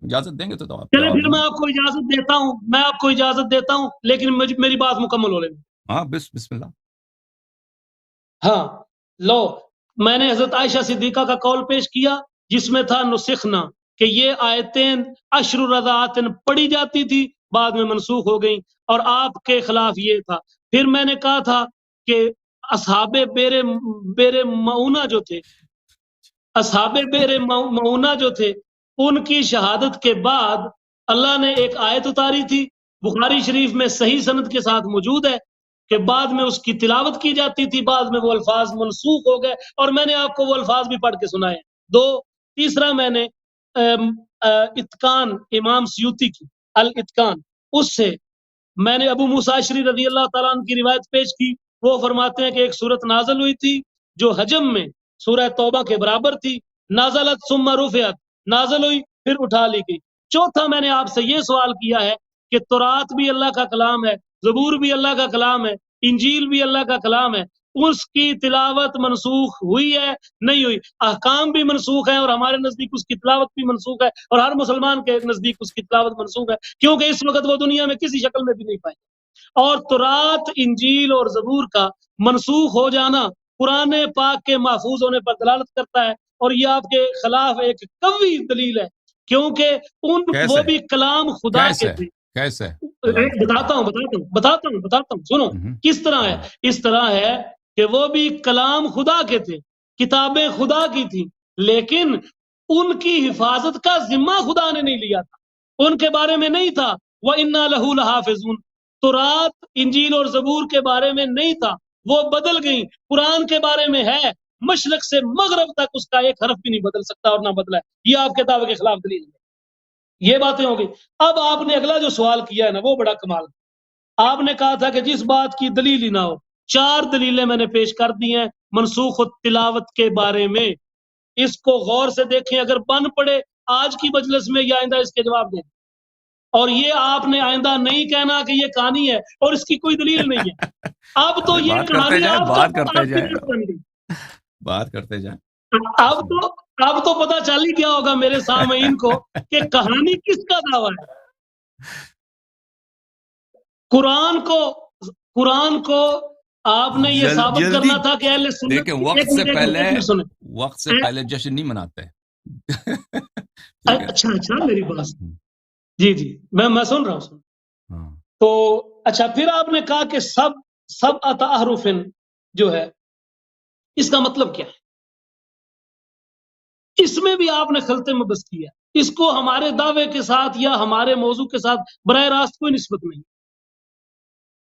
اجازت دیں گے تو آپ چلے پھر میں آپ کو اجازت دیتا ہوں لیکن میری بات مکمل ہو لیں۔ ہاں بسم اللہ۔ ہاں لو، میں نے حضرت عائشہ صدیقہ کا قول پیش کیا جس میں تھا نسخنا، کہ یہ آیتیں عشر رضاعت پڑھی جاتی تھی، بعد میں منسوخ ہو گئیں، اور آپ کے خلاف یہ تھا۔ پھر میں نے کہا تھا کہ اصحاب بیر معونہ جو تھے، اصحاب بیر معونہ جو تھے، ان کی شہادت کے بعد اللہ نے ایک آیت اتاری تھی، بخاری شریف میں صحیح سند کے ساتھ موجود ہے، کہ بعد میں اس کی تلاوت کی جاتی تھی، بعد میں وہ الفاظ منسوخ ہو گئے، اور میں نے آپ کو وہ الفاظ بھی پڑھ کے سنائے۔ تیسرا میں نے اتقان امام سیوطی کی الاتقان، اس سے میں نے ابو موسیٰ اشعری رضی اللہ تعالیٰ عنہ کی روایت پیش کی۔ وہ فرماتے ہیں کہ ایک سورت نازل ہوئی تھی جو حجم میں سورہ توبہ کے برابر تھی، نازلت ثم رفعت، نازل ہوئی پھر اٹھا لی گئی۔ چوتھا میں نے آپ سے یہ سوال کیا ہے کہ تورات بھی اللہ کا کلام ہے، زبور بھی اللہ کا کلام ہے، انجیل بھی اللہ کا کلام ہے، اس کی تلاوت منسوخ ہوئی ہے نہیں ہوئی؟ احکام بھی منسوخ ہیں اور ہمارے نزدیک اس کی تلاوت بھی منسوخ ہے، اور ہر مسلمان کے نزدیک اس کی تلاوت منسوخ ہے، کیونکہ اس وقت وہ دنیا میں کسی شکل میں بھی نہیں پائے۔ اور تورات، انجیل اور زبور کا منسوخ ہو جانا قرآن پاک کے محفوظ ہونے پر دلالت کرتا ہے، اور یہ آپ کے خلاف ایک قوی دلیل ہے، کیونکہ وہ بھی کلام خدا کے تھے۔ کیسے بتاتا ہوں سنو کس طرح ہے۔ اس طرح ہے کہ وہ بھی کلام خدا کے تھے، کتابیں خدا کی تھیں، لیکن ان کی حفاظت کا ذمہ خدا نے نہیں لیا تھا، ان کے بارے میں نہیں تھا وَإِنَّا لَهُ لَحَافِظُونَ۔ تورات، انجیل اور زبور کے بارے میں نہیں تھا، وہ بدل گئیں۔ قرآن کے بارے میں ہے، مشرق سے مغرب تک اس کا ایک حرف بھی نہیں بدل سکتا اور نہ بدلا ہے۔ یہ آپ کے دعوے کے خلاف دلیل ہے۔ یہ باتیں ہو گئی۔ اب آپ نے اگلا جو سوال کیا ہے نا، وہ بڑا کمال۔ آپ نے کہا تھا کہ جس بات کی دلیل ہی نہ ہو، 4 دلیلیں میں نے پیش کر دی ہیں منسوخ التلاوت کے بارے میں، اس کو غور سے دیکھیں، اگر بن پڑے آج کی مجلس میں یا آئندہ اس کے جواب دیں۔ اور یہ آپ نے آئندہ نہیں کہنا کہ یہ کہانی ہے اور اس کی کوئی دلیل نہیں ہے۔ اب تو یہ کہانی بات کرتے جائیں۔ اب تو پتہ چل ہی گیا ہوگا میرے سامعین کو کہ کہانی کس کا دعویٰ ہے۔ قرآن کو آپ نے یہ ثابت کرنا تھا کہ اہل سنت وقت سے پہلے جشن نہیں مناتے۔ اچھا میری بات جی میں سن رہا ہوں۔ تو اچھا، پھر آپ نے کہا کہ سب احرف جو ہے اس کا مطلب کیا ہے؟ اس میں بھی آپ نے خلط مبس کیا، اس کو ہمارے دعوے کے ساتھ یا ہمارے موضوع کے ساتھ براہ راست کوئی نسبت نہیں۔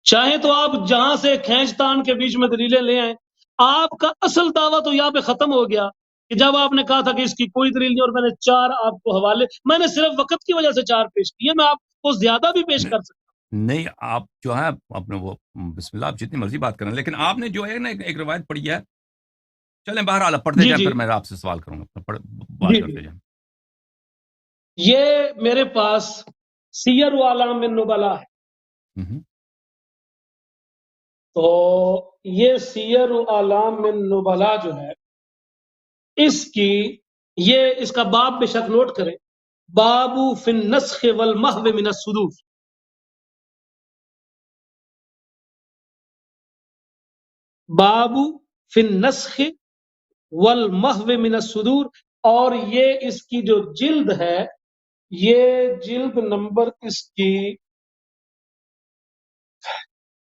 چاہے تو آپ جہاں سے کھینچ تان کے بیچ میں دلیلیں لے آئیں، آپ کا اصل دعویٰ تو یہاں پہ ختم ہو گیا کہ جب آپ نے کہا تھا کہ اس کی کوئی دلیل نہیں، اور میں نے 4 آپ کو حوالے، میں نے صرف وقت کی وجہ سے 4 پیش کیے، میں آپ کو زیادہ بھی پیش کر سکتا ہوں۔ نہیں، آپ جو ہے اپنے وہ بسم اللہ، آپ جتنی مرضی بات کریں، لیکن آپ نے جو ہے نا ایک روایت پڑھی ہے، چلیں بہرحال پڑھتے جائیں، پھر میں آپ سے سوال کروں گا، بات کرتے جائیں۔ یہ میرے پاس سیر و اعلام النبلاء ہے، تو یہ سیر و اعلام النبلاء جو ہے، اس کا باب بے شک نوٹ کریں، باب فی النسخ والمحو من الصدور۔ باب فی النسخ والمحو من الصدور، اور یہ اس کی جو جلد ہے، یہ جلد نمبر اس کی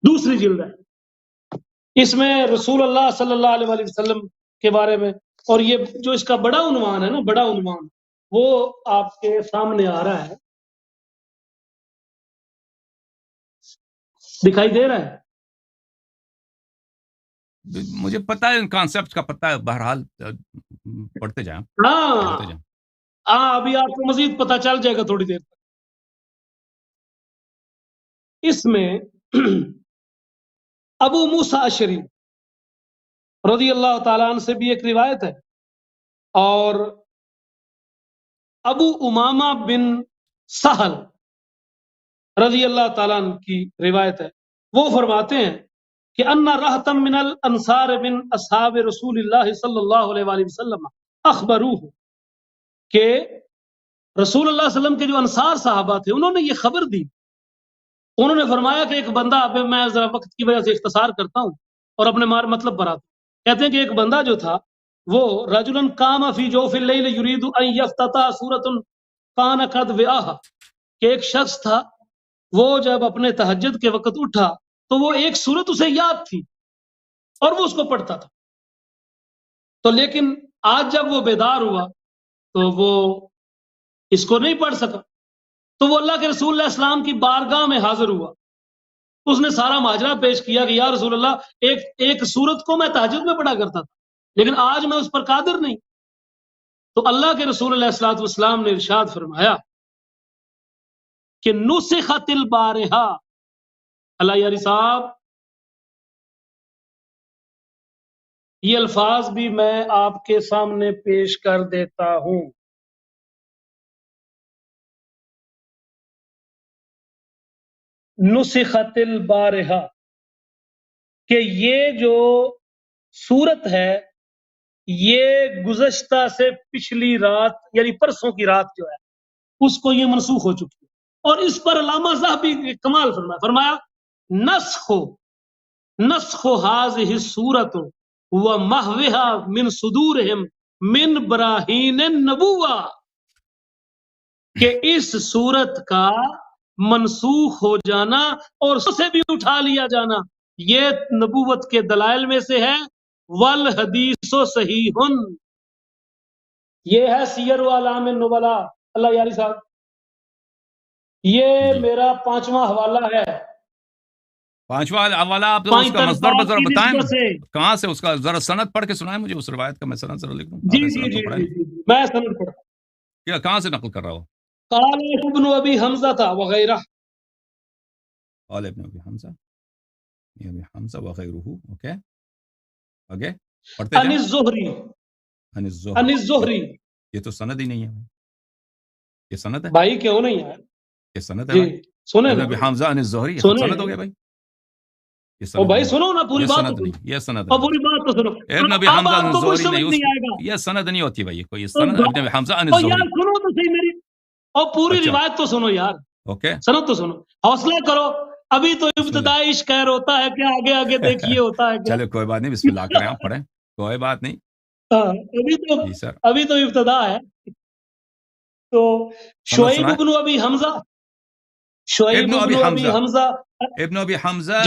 2 جلد ہے۔ اس میں رسول اللہ صلی اللہ علیہ وسلم کے بارے میں، اور یہ جو اس کا بڑا عنوان ہے نا، بڑا عنوان وہ آپ کے سامنے آ رہا ہے، دکھائی دے رہا ہے؟ مجھے پتا ہے، کانسیپٹ کا پتا ہے، بہرحال پڑھتے جائیں۔ ہاں ابھی آپ کو مزید پتہ چل جائے گا تھوڑی دیر تک۔ اس میں ابو موسیٰ اشعری رضی اللہ تعالیٰ عنہ سے بھی ایک روایت ہے، اور ابو امامہ بن سہل رضی اللہ تعالیٰ عنہ کی روایت ہے۔ وہ فرماتے ہیں کہ ان رہتم من الانصار من اصحاب رسول اللہ صلی اللہ علیہ وآلہ وسلم اخبروہ، کہ رسول اللہ صلی اللہ علیہ وسلم کے جو انصار صحابہ تھے انہوں نے یہ خبر دی. انہوں نے فرمایا کہ ایک بندہ، اب میں ذرا وقت کی وجہ سے اختصار کرتا ہوں اور اپنے مطلب پر آتا ہوں. کہتے ہیں کہ ایک بندہ جو تھا وہ رجلا قام فی جوف اللیل یرید ان یفتتح سورۃ کان قد وعاها، کہ ایک شخص تھا وہ جب اپنے تہجد کے وقت اٹھا تو وہ ایک سورت اسے یاد تھی اور وہ اس کو پڑھتا تھا. تو لیکن آج جب وہ بیدار ہوا تو وہ اس کو نہیں پڑھ سکا. تو وہ اللہ کے رسول علیہ السلام کی بارگاہ میں حاضر ہوا. اس نے سارا ماجرا پیش کیا کہ یا رسول اللہ، ایک سورت کو میں تہجد میں پڑھا کرتا تھا لیکن آج میں اس پر قادر نہیں. تو اللہ کے رسول علیہ الصلوۃ والسلام نے ارشاد فرمایا کہ نسخت البارحہ. اللہ یاری صاحب، یہ الفاظ بھی میں آپ کے سامنے پیش کر دیتا ہوں. نسخت البارحہ، کہ یہ جو سورت ہے یہ گزشتہ سے پچھلی رات یعنی پرسوں کی رات جو ہے اس کو یہ منسوخ ہو چکی ہے. اور اس پر علامہ ذہبی کمال فرمایا نسخ هذه السورۃ ومحوها من صدورهم من براہین النبوہ، کہ اس سورت کا منسوخ ہو جانا اور اسے بھی اٹھا لیا جانا یہ نبوت کے دلائل میں سے ہے. والحدیث صحیح، یہ ہے سیر اعلام النبلاء. اللہ یاری صاحب، یہ میرا 5واں حوالہ ہے. 5واں حوالہ آپ اس کا مصدر ذرا بتائیں کہاں سے، اس کا ذرا سند پڑھ کے سنائیں مجھے، اس روایت کا میں سند ذرا لکھ دوں. جی میں سند پڑھتا. کیا کہاں سے نقل کر رہا ہو؟ قال ابن ابی حمزہ تھا وغیرہ. قال ابن ابی حمزہ وغیرہ. اوکے آگے پڑھتے عن الزہری. یہ تو سند ہی نہیں ہے. یہ سند ہے بھائی، کیوں نہیں ہے؟ یہ سند ہے. سنیں ابن ابی حمزہ عن الزہری سند ہو گیا بھائی. او بھائی سنو نا پوری بات. یہ سند اور پوری بات تو سنو. ابن ابی حمزہ عن الزہری نہیں آئے گا. یہ سند نہیں ہوتی بھائی کوئی سند. ابن ابی حمزہ عن الزہری. یار سنو تو صحیح میری، اور پوری روایت تو سنو یار. اوکے سنو تو سنو، حوصلہ کرو. ابھی تو ابتدائی شکر ہوتا ہے کہ آگے آگے دیکھیے ہوتا ہے. چلے کوئی بات نہیں، بسم اللہ کریں آپ پڑھیں، کوئی بات نہیں. ابھی تو ابتدا ہے. تو شعیب ابن ابی حمزہ ابن ابی حمزہ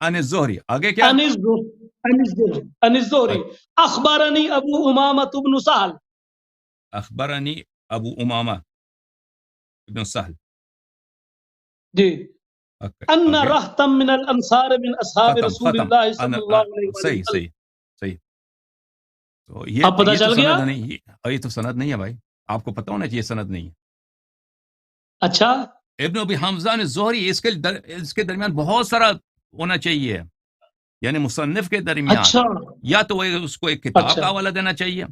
عن الزہری. آگے کیا؟ عن الزہری اخبرنی ابو امامہ ابن سہل. اخبرنی ابو امامہ ابن سہل. جی. ان رہتا من الانصار من اصحاب رسول اللہ صلی اللہ علیہ وسلم. صحیح. تو یہ پتہ چل گیا. یہ تو سند نہیں ہے بھائی، آپ کو پتہ ہونا چاہیے سند نہیں ہے. اچھا. ابن ابی حمزہ نے زہری اس کے درمیان بہت سارا ہونا چاہیے، یعنی مصنف کے درمیان. اچھا. یا تو اس کو ایک کتاب کا حوالہ دینا چاہیے،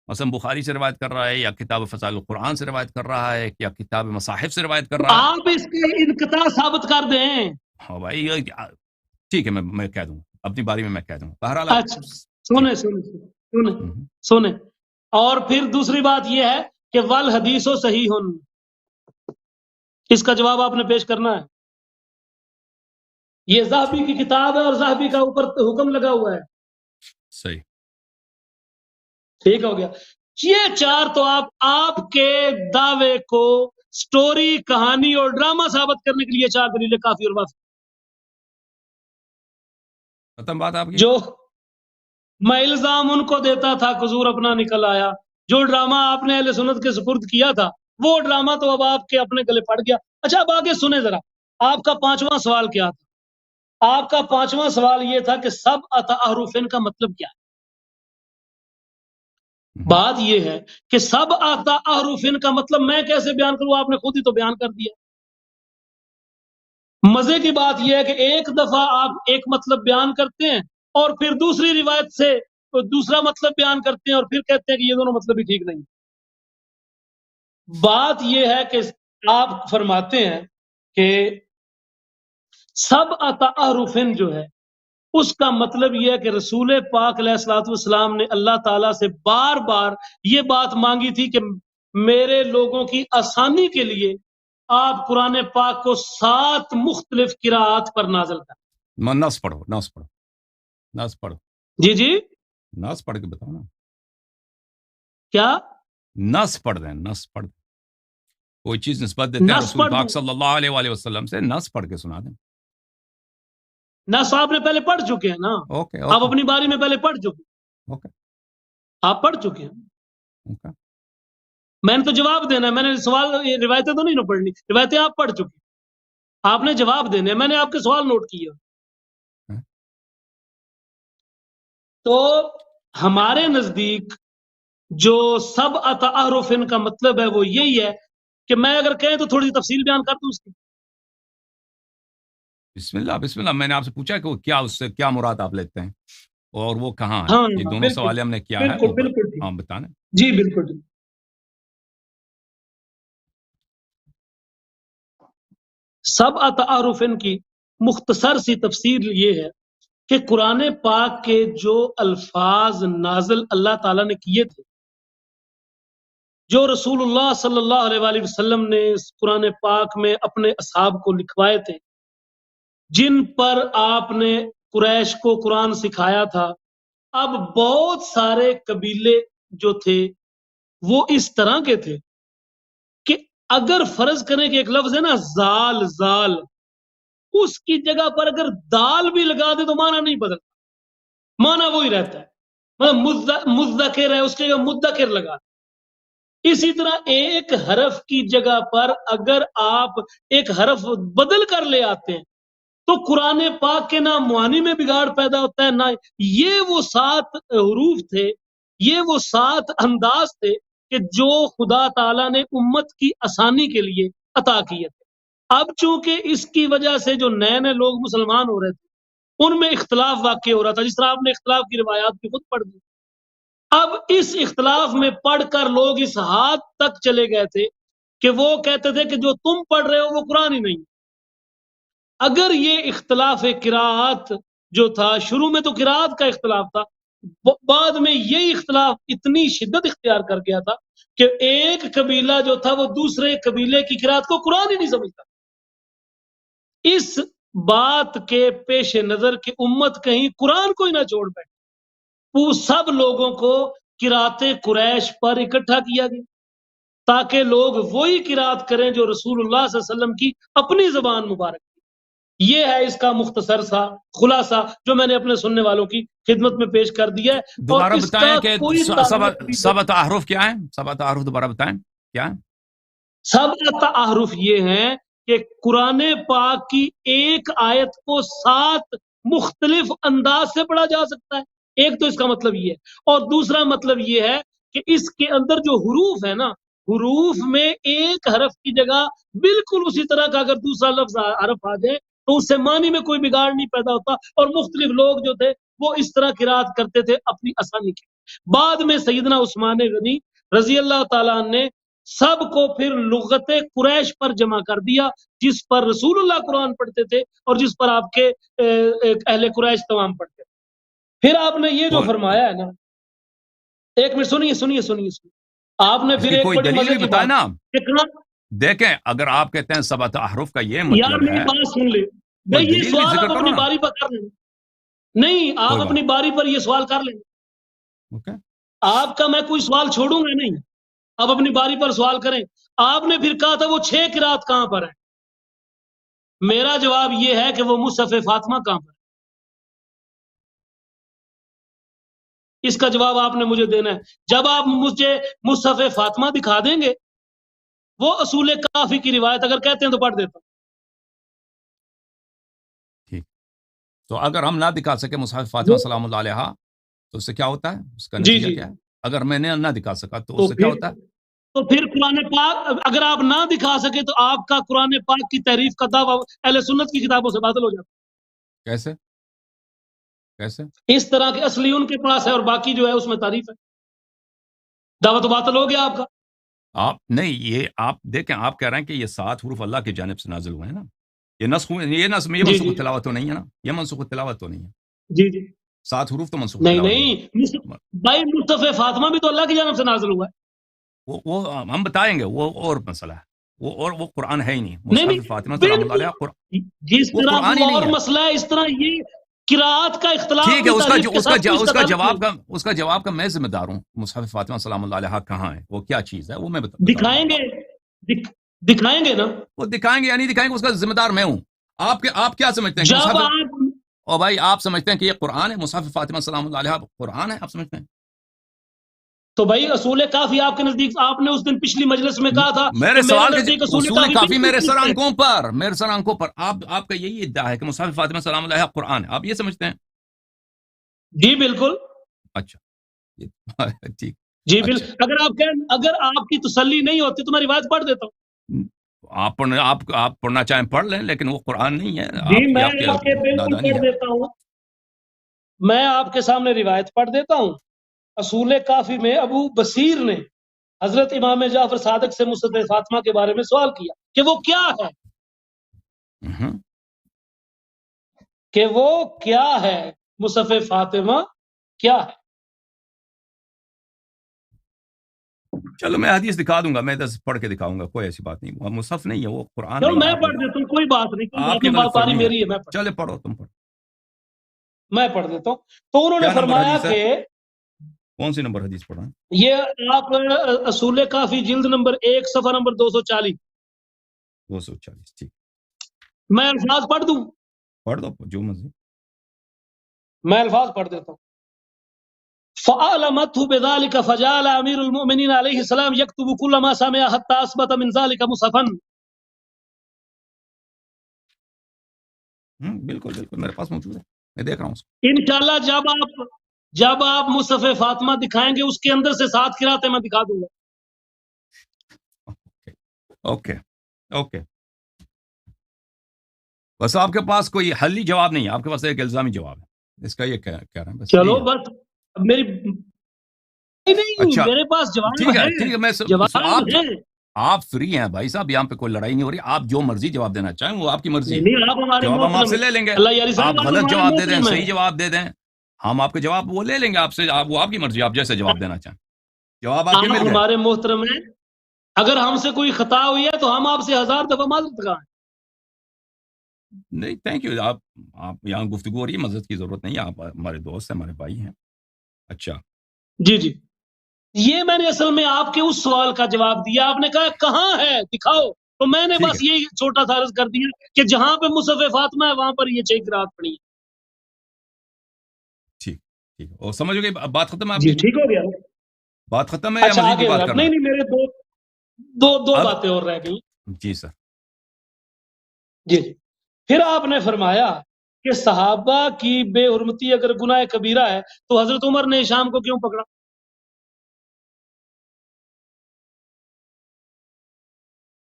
مثلا بخاری سے روایت کر رہا ہے، یا کتاب فضائل القرآن سے روایت کر رہا ہے، یا کتاب مصاحف سے روایت کر رہا ہے. آپ اس کے انقطاع ثابت کر دیں. ہاں بھائی ٹھیک ہے، میں کہہ دوں اپنی باری میں کہہ دوں. بہرحال سونے. اور پھر دوسری بات یہ ہے کہ والحدیث صحیح، اس کا جواب آپ نے پیش کرنا ہے. یہ ذہبی کی کتاب ہے اور ذہبی کا اوپر حکم لگا ہوا ہے. صحیح. ٹھیک ہو گیا. یہ 4 تو آپ کے دعوے کو سٹوری، کہانی اور ڈرامہ ثابت کرنے کے لیے 4 دلیلیں کافی اور بات. ختم بات آپ کی. جو میں الزام ان کو دیتا تھا قصور اپنا نکل آیا. جو ڈرامہ آپ نے اہل سنت کے سپرد کیا تھا وہ ڈرامہ تو اب آپ کے اپنے گلے پڑ گیا. اچھا اب آگے سنیں ذرا. آپ کا 5واں سوال کیا تھا؟ آپ کا 5واں سوال یہ تھا کہ سب احرفین کا مطلب کیا ہے. بات یہ ہے کہ سب احرفین کا مطلب میں کیسے بیان کروں، آپ نے خود ہی تو بیان کر دیا. مزے کی بات یہ ہے کہ ایک دفعہ آپ ایک مطلب بیان کرتے ہیں اور پھر دوسری روایت سے دوسرا مطلب بیان کرتے ہیں اور پھر کہتے ہیں کہ یہ دونوں مطلب ہی ٹھیک نہیں. بات یہ ہے کہ آپ فرماتے ہیں کہ سب احرفین جو ہے اس کا مطلب یہ ہے کہ رسول پاک علیہ الصلوۃ والسلام نے اللہ تعالیٰ سے بار بار یہ بات مانگی تھی کہ میرے لوگوں کی آسانی کے لیے آپ قرآن پاک کو 7 مختلف قراءات پر نازل کریں. نص پڑھو، نص پڑھو، نص پڑھو، جی جی نص پڑھ کے بتاؤ نا، کیا نص پڑھ دیں، نص پڑھ دیں، کوئی چیز نسبت دیتے ہیں نص رسول پڑھ پاک دوں؟ صلی اللہ علیہ وآلہ وسلم سے، نص پڑھ کے سنا دیں. نص آپ نے پہلے پڑھ چکے ہیں نا، اوکے آپ اوکے اپنی باری میں پہلے پڑھ چکے ہیں، اوکے آپ پڑھ چکے ہیں. اوکے. میں نے تو جواب دینا ہے، میں نے سوال روایتیں تو نہیں نا پڑھنی، روایتیں آپ پڑھ چکے ہیں، آپ نے جواب دینے ہیں، میں نے آپ کے سوال نوٹ کیے. تو ہمارے نزدیک جو سب احرف کا مطلب ہے وہ یہی ہے کہ میں اگر کہیں تو تھوڑی سی تفصیل بیان کر دوں اس کی. بسم اللہ بسم اللہ. میں نے آپ سے پوچھا کہ وہ کیا، اس سے کیا مراد آپ لیتے ہیں اور وہ کہاں ہے؟ ہاں یہ ہاں، دونوں بالکل سوال ہم نے کیا ہے، بالکل وہ بالکل ٹھیک، ہاں بتانا. جی بالکل ٹھیک. سب احرف کی مختصر سی تفسیر یہ ہے کہ قرآن پاک کے جو الفاظ نازل اللہ تعالیٰ نے کیے تھے، جو رسول اللہ صلی اللہ علیہ وآلہ وسلم نے اس قرآن پاک میں اپنے اصحاب کو لکھوائے تھے، جن پر آپ نے قریش کو قرآن سکھایا تھا، اب بہت سارے قبیلے جو تھے وہ اس طرح کے تھے کہ اگر فرض کریں کہ ایک لفظ ہے نا زال، زال، اس کی جگہ پر اگر دال بھی لگا دے تو معنی نہیں بدلتا، معنی وہی رہتا ہے. مطلب مذکر ہے، اس کی جگہ مدکر لگا. اسی طرح ایک حرف کی جگہ پر اگر آپ ایک حرف بدل کر لے آتے ہیں تو قرآن پاک کے نہ معانی میں بگاڑ پیدا ہوتا ہے، نہ یہ وہ 7 حروف تھے، یہ وہ 7 انداز تھے کہ جو خدا تعالیٰ نے امت کی آسانی کے لیے عطا کیے تھے. اب چونکہ اس کی وجہ سے جو نئے نئے لوگ مسلمان ہو رہے تھے ان میں اختلاف واقع ہو رہا تھا، جس طرح آپ نے اختلاف کی روایات بھی خود پڑھ دی. اب اس اختلاف میں پڑھ کر لوگ اس حد تک چلے گئے تھے کہ وہ کہتے تھے کہ جو تم پڑھ رہے ہو وہ قرآن ہی نہیں. اگر یہ اختلاف قراءات جو تھا، شروع میں تو قراءات کا اختلاف تھا، بعد میں یہ اختلاف اتنی شدت اختیار کر گیا تھا کہ ایک قبیلہ جو تھا وہ دوسرے قبیلے کی قراءت کو قرآن ہی نہیں سمجھتا. اس بات کے پیش نظر کہ امت کہیں قرآن کو ہی نہ چھوڑ بیٹھے، وہ سب لوگوں کو قراءت قریش پر اکٹھا کیا گیا تاکہ لوگ وہی قراءت کریں جو رسول اللہ صلی اللہ علیہ وسلم کی اپنی زبان مبارک. یہ ہے اس کا مختصر سا خلاصہ جو میں نے اپنے سننے والوں کی خدمت میں پیش کر دیا ہے. دوبارہ اور اس بتائیں کا کہ کوئی سبت احرف کیا ہے؟ سبت احرف دوبارہ بتائیں کیا ہے؟ سب احرف یہ ہیں کہ قرآن پاک کی ایک آیت کو 7 مختلف انداز سے پڑھا جا سکتا ہے. ایک تو اس کا مطلب یہ ہے، اور دوسرا مطلب یہ ہے کہ اس کے اندر جو حروف ہے نا، حروف میں ایک حرف کی جگہ بالکل اسی طرح کا اگر دوسرا لفظ حرف آ جائے تو اس سے معنی میں کوئی بگاڑ نہیں پیدا ہوتا. اور مختلف لوگ جو تھے وہ اس طرح قرات کرتے تھے اپنی آسانی کے. بعد میں سیدنا عثمان غنی رضی اللہ تعالیٰ نے سب کو پھر لغت قریش پر جمع کر دیا، جس پر رسول اللہ قرآن پڑھتے تھے اور جس پر آپ کے اہل قریش تمام پڑھتے تھے. پھر آپ نے یہ جو فرمایا ہے نا، ایک منٹ سنیے سنیے سنیے سنیے، آپ نے پھر ایک کوئی بڑی دلیل مزے بھی کی بتائیں نا. کتنا دیکھیں اگر آپ کہتے ہیں سبت احرف کا یہ یار مطلب میری ہے، بات سن لے کوئی بھائی، یہ دلیل بھی سوال ذکر آپ کرو اپنی نا. باری پر کر لیں. نہیں، آپ کوئی اپنی باری پر یہ سوال کر لیں. اوکے آپ کا میں کوئی سوال چھوڑوں گا نہیں، آپ اپنی باری پر سوال کریں. آپ نے پھر کہا تھا وہ 6 قرات کہاں پر ہے. میرا جواب یہ ہے کہ وہ مصحف فاطمہ کہاں پر ہے. اس کا جواب آپ نے مجھے دینا ہے. جب آپ مجھے مصحف فاطمہ دکھا دیں گے، وہ اصول کافی کی روایت اگر کہتے ہیں تو پڑھ دیتا ہوں. ٹھیک. تو اگر ہم نہ دکھا سکے مصحف فاطمہ سلام اللہ علیہا تو اس سے کیا ہوتا ہے؟ اس کا جی نتیجہ جی کیا ہے؟ اگر میں نے نہ دکھا سکا تو اس سے کیا ہوتا ہے؟ تو پھر قرآن پاک اگر آپ نہ دکھا سکے تو آپ کا قرآن پاک کی تحریف کا دعویٰ اہل سنت کی کتابوں سے باطل ہو جاتا ہے. کیسے کیسے؟ اس طرح کے اصلی ان کے پاس ہے اور باقی جو ہے اس میں تعریف ہے. دعویٰ تو باطل ہو گیا آپ کا. آپ نہیں، یہ آپ دیکھیں، آپ کہہ رہے ہیں کہ یہ 7 حروف اللہ کی جانب سے نازل ہوئے ہیں نا. یہ منسوخ تلاوت تو نہیں ہے نا. یہ منسوخ تلاوت تو نہیں ہے. جی جی 7 حروف تو منسوخ نہیں تلاوت نہیں بھائی، مصطفی فاطمہ بھی تو اللہ کی جانب سے نازل ہوا ہے. وہ ہم بتائیں گے، وہ اور مسئلہ ہے، وہ قرآن ہے ہی نہیں، نہیں مصحف فاطمہ نہیں سلام اللہ علیہ بالکل، جس وہ طرح قرآن ہی وہ نہیں اور ہے۔ مسئلہ ہے، اس طرح یہ قراءت کا اختلاف ٹھیک ہے، بھی تحریف کے ساتھ کوئی اس کا تعلق نہیں۔ اس کا جواب کا میں ذمہ دار ہوں، مصحف فاطمہ سلام اللہ علیہ کہاں ہے، وہ کیا چیز ہے، وہ میں بتاؤں گا دکھائیں آپ گے، کو۔ دکھائیں گے نا وہ دکھائیں گے یا نہیں دکھائیں گے، اس کا ذمہ دار میں ہوں۔ آپ کیا سمجھتے ہیں کہ جب مصحف، آپ، او بھائی آپ سمجھتے ہیں کہ یہ قرآن ہے، مصحف فاطمہ سلام اللہ علیہ قرآن ہے، آپ سمجھتے ہیں؟ تو بھائی اصول کافی آپ کے نزدیک، آپ نے اس دن پچھلی مجلس میں کہا تھا میرے کہ میرے سوال کے نزدیک اصول اصول کافی کافی بالکل میرے سر درست ہے۔ آنکھوں پر آپ کا یہی ادعا ہے کہ مصحف فاطمہ سلام اللہ قرآن ہے، آپ یہ سمجھتے ہیں؟ جی بالکل، اچھا، ٹھیک، جی اچھا، اگر آپ کی تسلی نہیں ہوتی تو میں روایت پڑھ دیتا ہوں۔ آپ پڑھنا چاہیں پڑھ لیں، لیکن وہ قرآن نہیں ہے، جی آپ کی میں آپ کی آپ کے بالکل نادانی پڑھ ہے۔ دیتا ہوں، میں آپ کے سامنے روایت پڑھ دیتا ہوں۔ اصول کافی میں ابو بصیر نے حضرت امام جعفر صادق سے مصحف فاطمہ کے بارے میں سوال کیا کہ وہ کیا ہے، کہ وہ کیا ہے، مصحف فاطمہ کیا ہے۔ چلو میں حدیث دکھا دوں گا، میں پڑھ کے دکھاؤں گا، کوئی ایسی بات نہیں، وہ مصحف نہیں ہے، وہ قرآن چلو نہیں ہے، میں پڑھ دیتا ہوں، کوئی بات آپ کی نہیں، غلط باری فہمی ہے۔ میری ہے، چلے پڑھو، تم پڑھو۔ میں پڑھ دیتا ہوں۔ تو انہوں نے کیا نمبر فرمایا حدیث ہے؟ کہ کون سی نمبر حدیث پڑھا ہے؟ یہ آپ اصول کافی جلد نمبر 1 صفحہ نمبر 240، 240، ٹھیک، میں الفاظ پڑھ دوں، پڑھ دو جو مرضی۔ میں الفاظ پڑھ دیتا ہوں۔ فَأَعْلَمَتْهُ بِذَلِكَ فَجَعَلَ أَمِيرُ الْمُؤْمِنِينَ عَلَيْهِ السَّلَامُ يَكْتُبُ كُلَّ مَا سَمِعَ حَتَّى أَثْبَتَ مِنْ ذَلِكَ مُصْحَفًا۔ بالکل میرے پاس موجود ہے، میں دیکھ رہا ہوں اس کو۔ انشاءاللہ جب آپ مصحف فاطمہ دکھائیں گے، اس کے اندر سے 7 قراتیں میں دکھا دوں گا۔ اوکے اوکے، بس آپ کے پاس کوئی حلی جواب نہیں ہے، آپ کے پاس ایک الزامی جواب ہے، اس کا یہ کہہ رہے ہیں بس چلو یہی ہے۔ بس میری نہیں، اچھا میرے پاس جواب ٹھیک ہے، ہے، میں جواب ہے۔ آپ فری ہیں بھائی صاحب، یہاں پہ کوئی لڑائی نہیں ہو رہی، آپ جو مرضی جواب دینا چاہیں وہ آپ کی مرضی ہے، نہیں آپ ہمارے جواب ہم آپ محترم سے ہیں، لے لیں گے، اللہ یاری آپ صاحب، غلط ہمارے جواب دے دیں، محترم ہیں۔ صحیح جواب دے دیں، ہم آپ کے جواب وہ لے لیں گے آپ سے، وہ آپ کی مرضی، آپ جیسے جواب دینا چاہیں، جواب آپ کے مل گئے۔ ہمارے محترم ہیں، اگر ہم سے کوئی خطا ہوئی ہے تو ہم آپ سے 1000 دفعہ معذرت خواہ ہیں۔ نہیں تھینک یو، آپ یہاں گفتگو ہو رہی ہے، مدد کی ضرورت نہیں ہے، آپ ہمارے دوست ہیں، ہمارے بھائی ہیں۔ اچھا جی یہ میں نے اصل میں آپ کے اس سوال کا جواب دیا، آپ نے کہا کہاں ہے دکھاؤ، تو میں نے ٹھیک بس ہے، یہی چھوٹا سا عرض کر دیا کہ جہاں پہ مصحف فاطمہ ہے وہاں پر یہ 6 قرات پڑی ہے۔ ٹھیک ہے، اور سمجھ گئے، بات ختم ہے آپ جی کی؟ ٹھیک ہو گیا، بات ختم ہے یا اچھا مزید بھی آگے بات کرنا ہے؟ نہیں میرے دو اب باتیں اور رہ گئی۔ جی سر۔ جی پھر آپ نے فرمایا کہ صحابہ کی بے حرمتی اگر گناہ کبیرہ ہے تو حضرت عمر نے شام کو کیوں پکڑا؟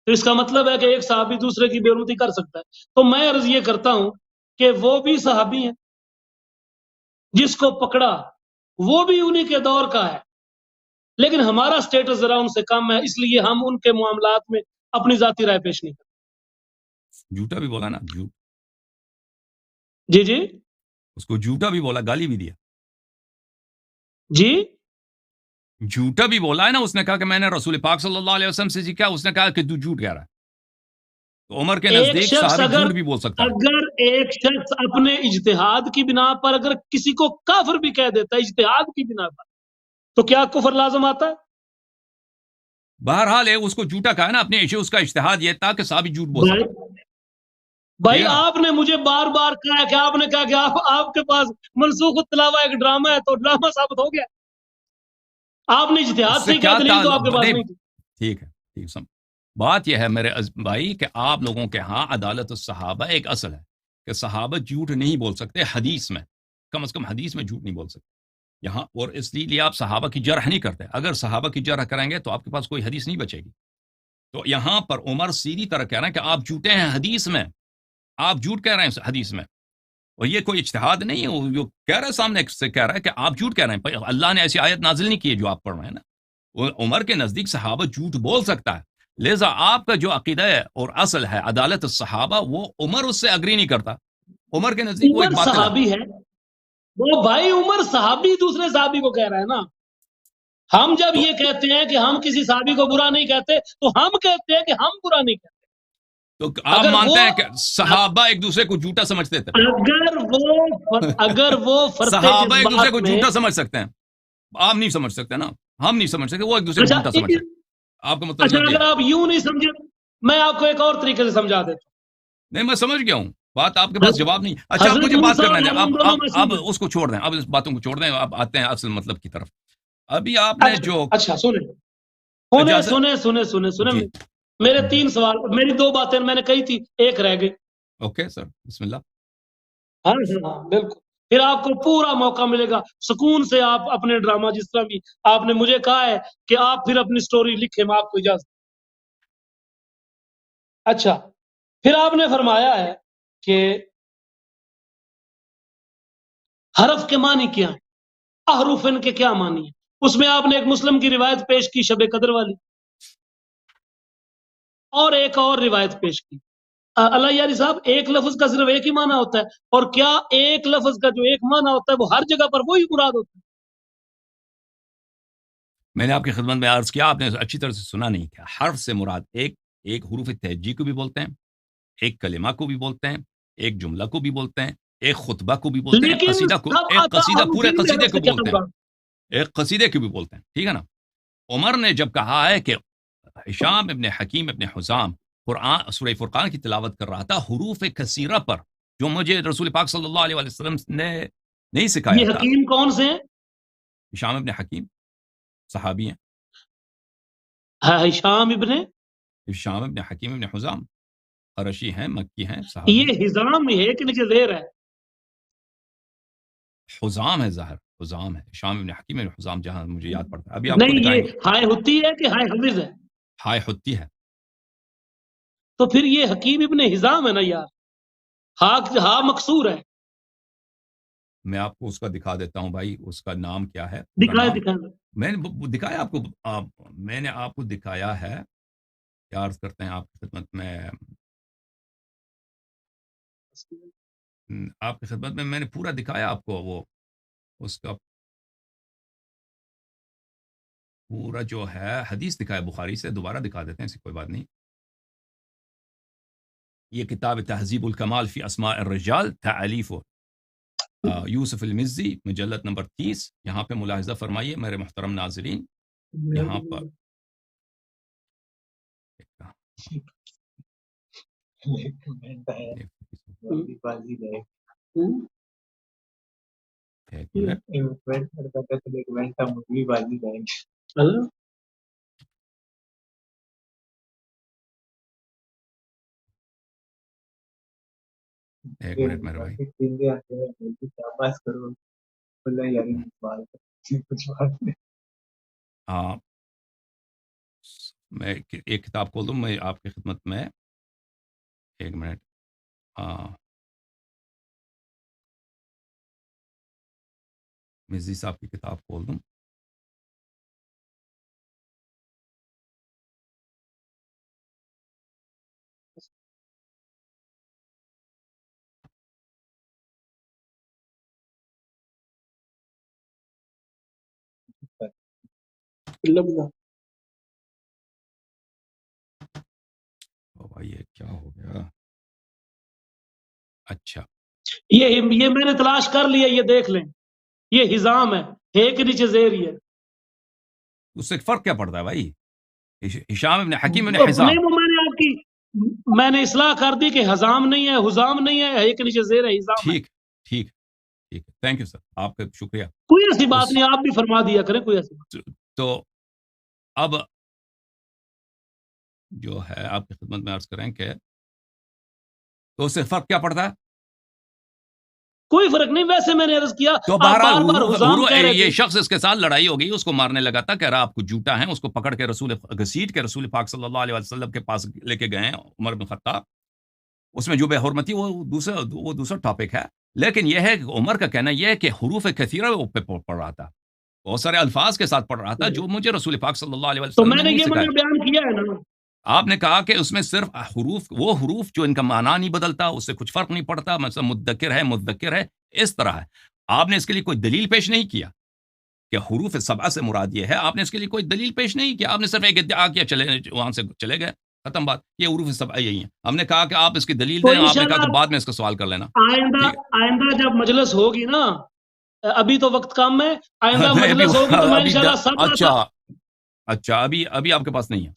تو اس کا مطلب ہے کہ ایک صحابی دوسرے کی بے حرمتی کر سکتا ہے۔ تو میں عرض یہ کرتا ہوں کہ وہ بھی صحابی ہیں، جس کو پکڑا وہ بھی انہی کے دور کا ہے، لیکن ہمارا سٹیٹس ذرا ان سے کم ہے، اس لیے ہم ان کے معاملات میں اپنی ذاتی رائے پیش نہیں کرتے۔ جھوٹا بھی بولا نا، جی اس کو جھوٹا بھی بولا، گالی بھی دیا، جی جھوٹا بھی بولا ہے نا، اس نے کہا کہ میں نے رسول پاک صلی اللہ علیہ وسلم سے سیکھا، اس نے کہا کہ تو جھوٹ کہہ رہا ہے، تو عمر کے ایک نزدیک شخص صحابی جھوٹ بھی بول سکتا ہے۔ اگر ایک شخص اپنے اجتہاد کی بنا پر اگر کسی کو کافر بھی کہہ دیتا ہے اجتہاد کی بنا پر، تو کیا کفر لازم آتا ہے؟ بہرحال اس کو جھوٹا کہا نا، اپنے اس کا اجتہاد یہ تھا کہ صحابی جھوٹ بول سکتا ہے۔ بھائی ٹھیک ہے نا؟ آپ نے مجھے بار بار کہا کہ آپ نے کہا کہ آپ کے پاس منسوخ التلاوہ ایک ڈرامہ ہے، تو ڈرامہ ثابت ہو گیا، آپ نے اس اجتہاد سے سے کیا کیا دلیل تو آپ کے پاس نہیں، نہیں تھی۔ ٹھیک ہے، بات یہ ہے میرے بھائی کہ آپ لوگوں کے ہاں عدالت الصحابہ ایک اصل ہے کہ صحابہ جھوٹ نہیں بول سکتے، حدیث میں کم از کم حدیث میں جھوٹ نہیں بول سکتے یہاں، اور اس لیے آپ صحابہ کی جرح نہیں کرتے، اگر صحابہ کی جرح کریں گے تو آپ کے پاس کوئی حدیث نہیں بچے گی۔ تو یہاں پر عمر سیدھی طرح کہہ رہے ہیں کہ آپ جھوٹے ہیں حدیث میں، آپ جھوٹ کہہ رہے ہیں حدیث میں، اور یہ کوئی اجتہاد نہیں ہے، وہ جو کہہ رہا ہے سامنے سے کہہ رہا ہے کہ آپ جھوٹ کہہ رہے ہیں، اللہ نے ایسی آیت نازل نہیں کی ہے جو آپ پڑھ رہے ہیں نا۔ عمر کے نزدیک صحابہ جھوٹ بول سکتا ہے، لہذا آپ کا جو عقیدہ ہے اور اصل ہے عدالت الصحابہ، وہ عمر اس سے اگری نہیں کرتا، عمر کے نزدیک وہ ایک عمر باطل ہے۔ صحابی ہے، وہ بھائی عمر صحابی دوسرے صحابی کو کہہ رہا ہے نا، ہم جب تو یہ کہتے ہیں کہ ہم کسی صحابی کو برا نہیں کہتے تو ہم کہتے ہیں کہ ہم برا نہیں کہتے. تو آپ اگر مانتے وہ ہیں کہ صحابہ ایک دوسرے کو جھوٹا سمجھتے تھے؟ اگر وہ فرق صحابہ ایک دوسرے جذبات کو میں. جھوٹا سمجھ سکتے ہیں، آپ نہیں سمجھ سکتے نا، ہم نہیں سمجھ سکتے، وہ ایک دوسرے کو اچھا جھوٹا سمجھ سکتے. آپ کا مطلب اچھا، یہ اگر ہے؟ آپ یوں نہیں سمجھے میں آپ کو ایک اور طریقے سے سمجھا دیتا نہیں، میں سمجھ گیا ہوں، بات آپ کے پاس ہوں. جواب نہیں. اچھا، اب حضرت مجھے بات موسیٰ کرنے اور دیں. ہارون دونوں میں اب سمجھے. اس کو چھوڑ دیں، اب اس باتوں کو چھوڑ دیں، اب آتے ہیں اصل مطلب کی طرف. ابھی آپ نے اچھا جو اچھا، سنیں اجازت. سنیں جی. میرے 3 سوال، میری 2 باتیں میں نے کہی تھی، ایک رہ گئی. اوکے سر، بسم اللہ. ہاں ہاں بالکل. پھر آپ کو پورا موقع ملے گا سکون سے آپ اپنے ڈرامہ، جس طرح بھی آپ نے مجھے کہا ہے کہ آپ پھر اپنی سٹوری لکھیں، میں آپ کو اجازت. اچھا، پھر آپ نے فرمایا ہے کہ حرف کے معنی کیا ہیں، احرف ان کے کیا معنی ہیں. اس میں آپ نے ایک مسلم کی روایت پیش کی شب قدر والی، اور ایک اور روایت پیش کی. اللہ یاری صاحب، ایک لفظ کا صرف ایک ہی معنی ہوتا ہے، اور کیا ایک لفظ کا جو ایک معنی ہوتا ہے وہ ہر جگہ پر وہی مراد ہوتا ہے؟ میں نے آپ کی خدمت میں عرض کیا، آپ نے اچھی طرح سے سنا نہیں کیا. حرف سے مراد ایک حروف تہجی کو بھی بولتے ہیں، ایک کلمہ کو بھی بولتے ہیں، ایک جملہ کو بھی بولتے ہیں، ایک خطبہ کو بھی بولتے ہیں، لیکن سب ایک قصیدہ، پورے حروفین قصیدے حرف کو سے بھی کیا بولتے ہیں، مراد؟ ایک قصیدے کو بھی بولتے ہیں. ٹھیک ہے نا. عمر نے جب کہا ہے کہ ہشام ابن حکیم ابن حزام قرآن سورہ فرقان کی تلاوت کر رہا تھا حروف کثیرہ پر، جو مجھے رسول پاک صلی اللہ علیہ وسلم نے نہیں سکھایا یہ تھا. حکیم کون سے ہیں؟ ہشام ابن حکیم صحابی ہیں. ہشام ابن. ہشام ابن حکیم ابن حزام قرشی ہیں، مکی ہیں، صحابی ہیں. یہ ہزام ہے کہ نیچے زیر ہے؟ حزام ہے، ظاہر حزام ہے. ہشام ابن حکیم ابن حزام، جہاں مجھے یاد پڑتا ہے، ابھی آپ کو نہیں، دکھائیں گے. یہ ہائے ہوتی ہے کہ ہائے حفظ ہے؟ ہائے حتی ہے. تو پھر یہ حکیم ابن ہزام ہے نا یار، ہا مکسور ہے. میں آپ کو اس کا دکھا دیتا ہوں بھائی، اس کا نام کیا ہے، پورا دکھائے نام. دکھائے. میں نے دکھایا آپ کو. میں نے آپ کو دکھایا ہے، کیا عرض کرتے ہیں آپ کی خدمت میں. آپ کی خدمت میں نے پورا دکھایا آپ کو، وہ اس کا پورا جو ہے حدیث دکھایا بخاری سے. دوبارہ دکھا دیتے ہیں، ایسی کوئی بات نہیں. یہ کتاب تہذیب الکمال فی اسماء الرجال، تالیف یوسف المزی، مجلد نمبر 30. یہاں پہ ملاحظہ فرمائیے میرے محترم ناظرین. یہاں پر ایک منٹ. ایک منٹ میرے بھائی. ہاں، میں ایک کتاب کھول دوں میں آپ کی خدمت میں. ایک منٹ. ہاں، مزی صاحب کی کتاب کھول دوں. بھائی یہ کیا ہو گیا؟ اچھا، یہ میں نے تلاش کر لیا، یہ دیکھ لیں، یہ ہزام ہے، ایک نیچے زیر ہی ہے. اس سے فرق کیا پڑتا ہے بھائی؟ ہشام ابن حکیم ابن نہیں، حزام. وہ میں نے آپ کی میں نے اصلاح کر دی کہ ہزام نہیں ہے، حزام نہیں ہے، ایک نیچے زیر ہے، ہزام ہے. ٹھیک ٹھیک ٹھیک ہے، تھینک یو سر، آپ کا شکریہ. کوئی ایسی بات اس نہیں، آپ بھی فرما دیا کریں، کوئی ایسی بات. تو اب جو ہے آپ کی خدمت میں عرض کریں کہ تو اس سے فرق کیا پڑتا ہے؟ کوئی فرق نہیں، ویسے میں نے عرض کیا تو آپ بہرحال بار بار حزام کہہ رہے یہ تھے. شخص اس کے ساتھ لڑائی ہو گئی، اس کو مارنے لگا تھا، کہہ رہا آپ کو جھوٹا ہے. اس کو پکڑ کے گھسیٹ کے رسول پاک صلی اللہ علیہ وسلم کے پاس لے کے گئے عمر بن خطاب. اس میں جو بے حرمتی وہ دوسرا ٹاپک ہے. لیکن یہ ہے کہ عمر کا کہنا یہ ہے کہ حروف کثیرہ وہ پہ پڑھ رہا تھا، بہت سارے الفاظ کے ساتھ پڑھ رہا تھا جو مجھے رسول پاک صلی اللہ علیہ تو وسلم میں نے نے نہیں یہ سکھایا. مجھے بیان کیا ہے نا. آپ نے کہا کہ اس میں صرف وہ حروف جو ان کا معنی نہیں بدلتا، اس سے کچھ فرق نہیں پڑتا، مثلا مدکر ہے، مذکر ہے، اس طرح ہے. آپ نے اس کے لیے کوئی دلیل پیش نہیں کیا. کہ حروف سبعہ سے مراد یہ ہے. آپ نے اس کے لیے کوئی دلیل پیش نہیں کیا, آپ نے صرف ایک ادعا کیا, وہاں سے چلے گئے, ختم بات. یہ حروف سبعہ یہی ہیں. ہم نے کہا کہ آپ اس کی دلیل تو دیں, آپ نے کہا کہ انشاءاللہ بعد میں اس کا سوال کر لینا. آئندہ ٹھیک آئندہ جب مجلس ہوگی نا, ابھی تو وقت کم ہے, آئندہ ہے. مجلس ہوگی تو میں انشاءاللہ سب اچھا ابھی آپ کے پاس نہیں ہے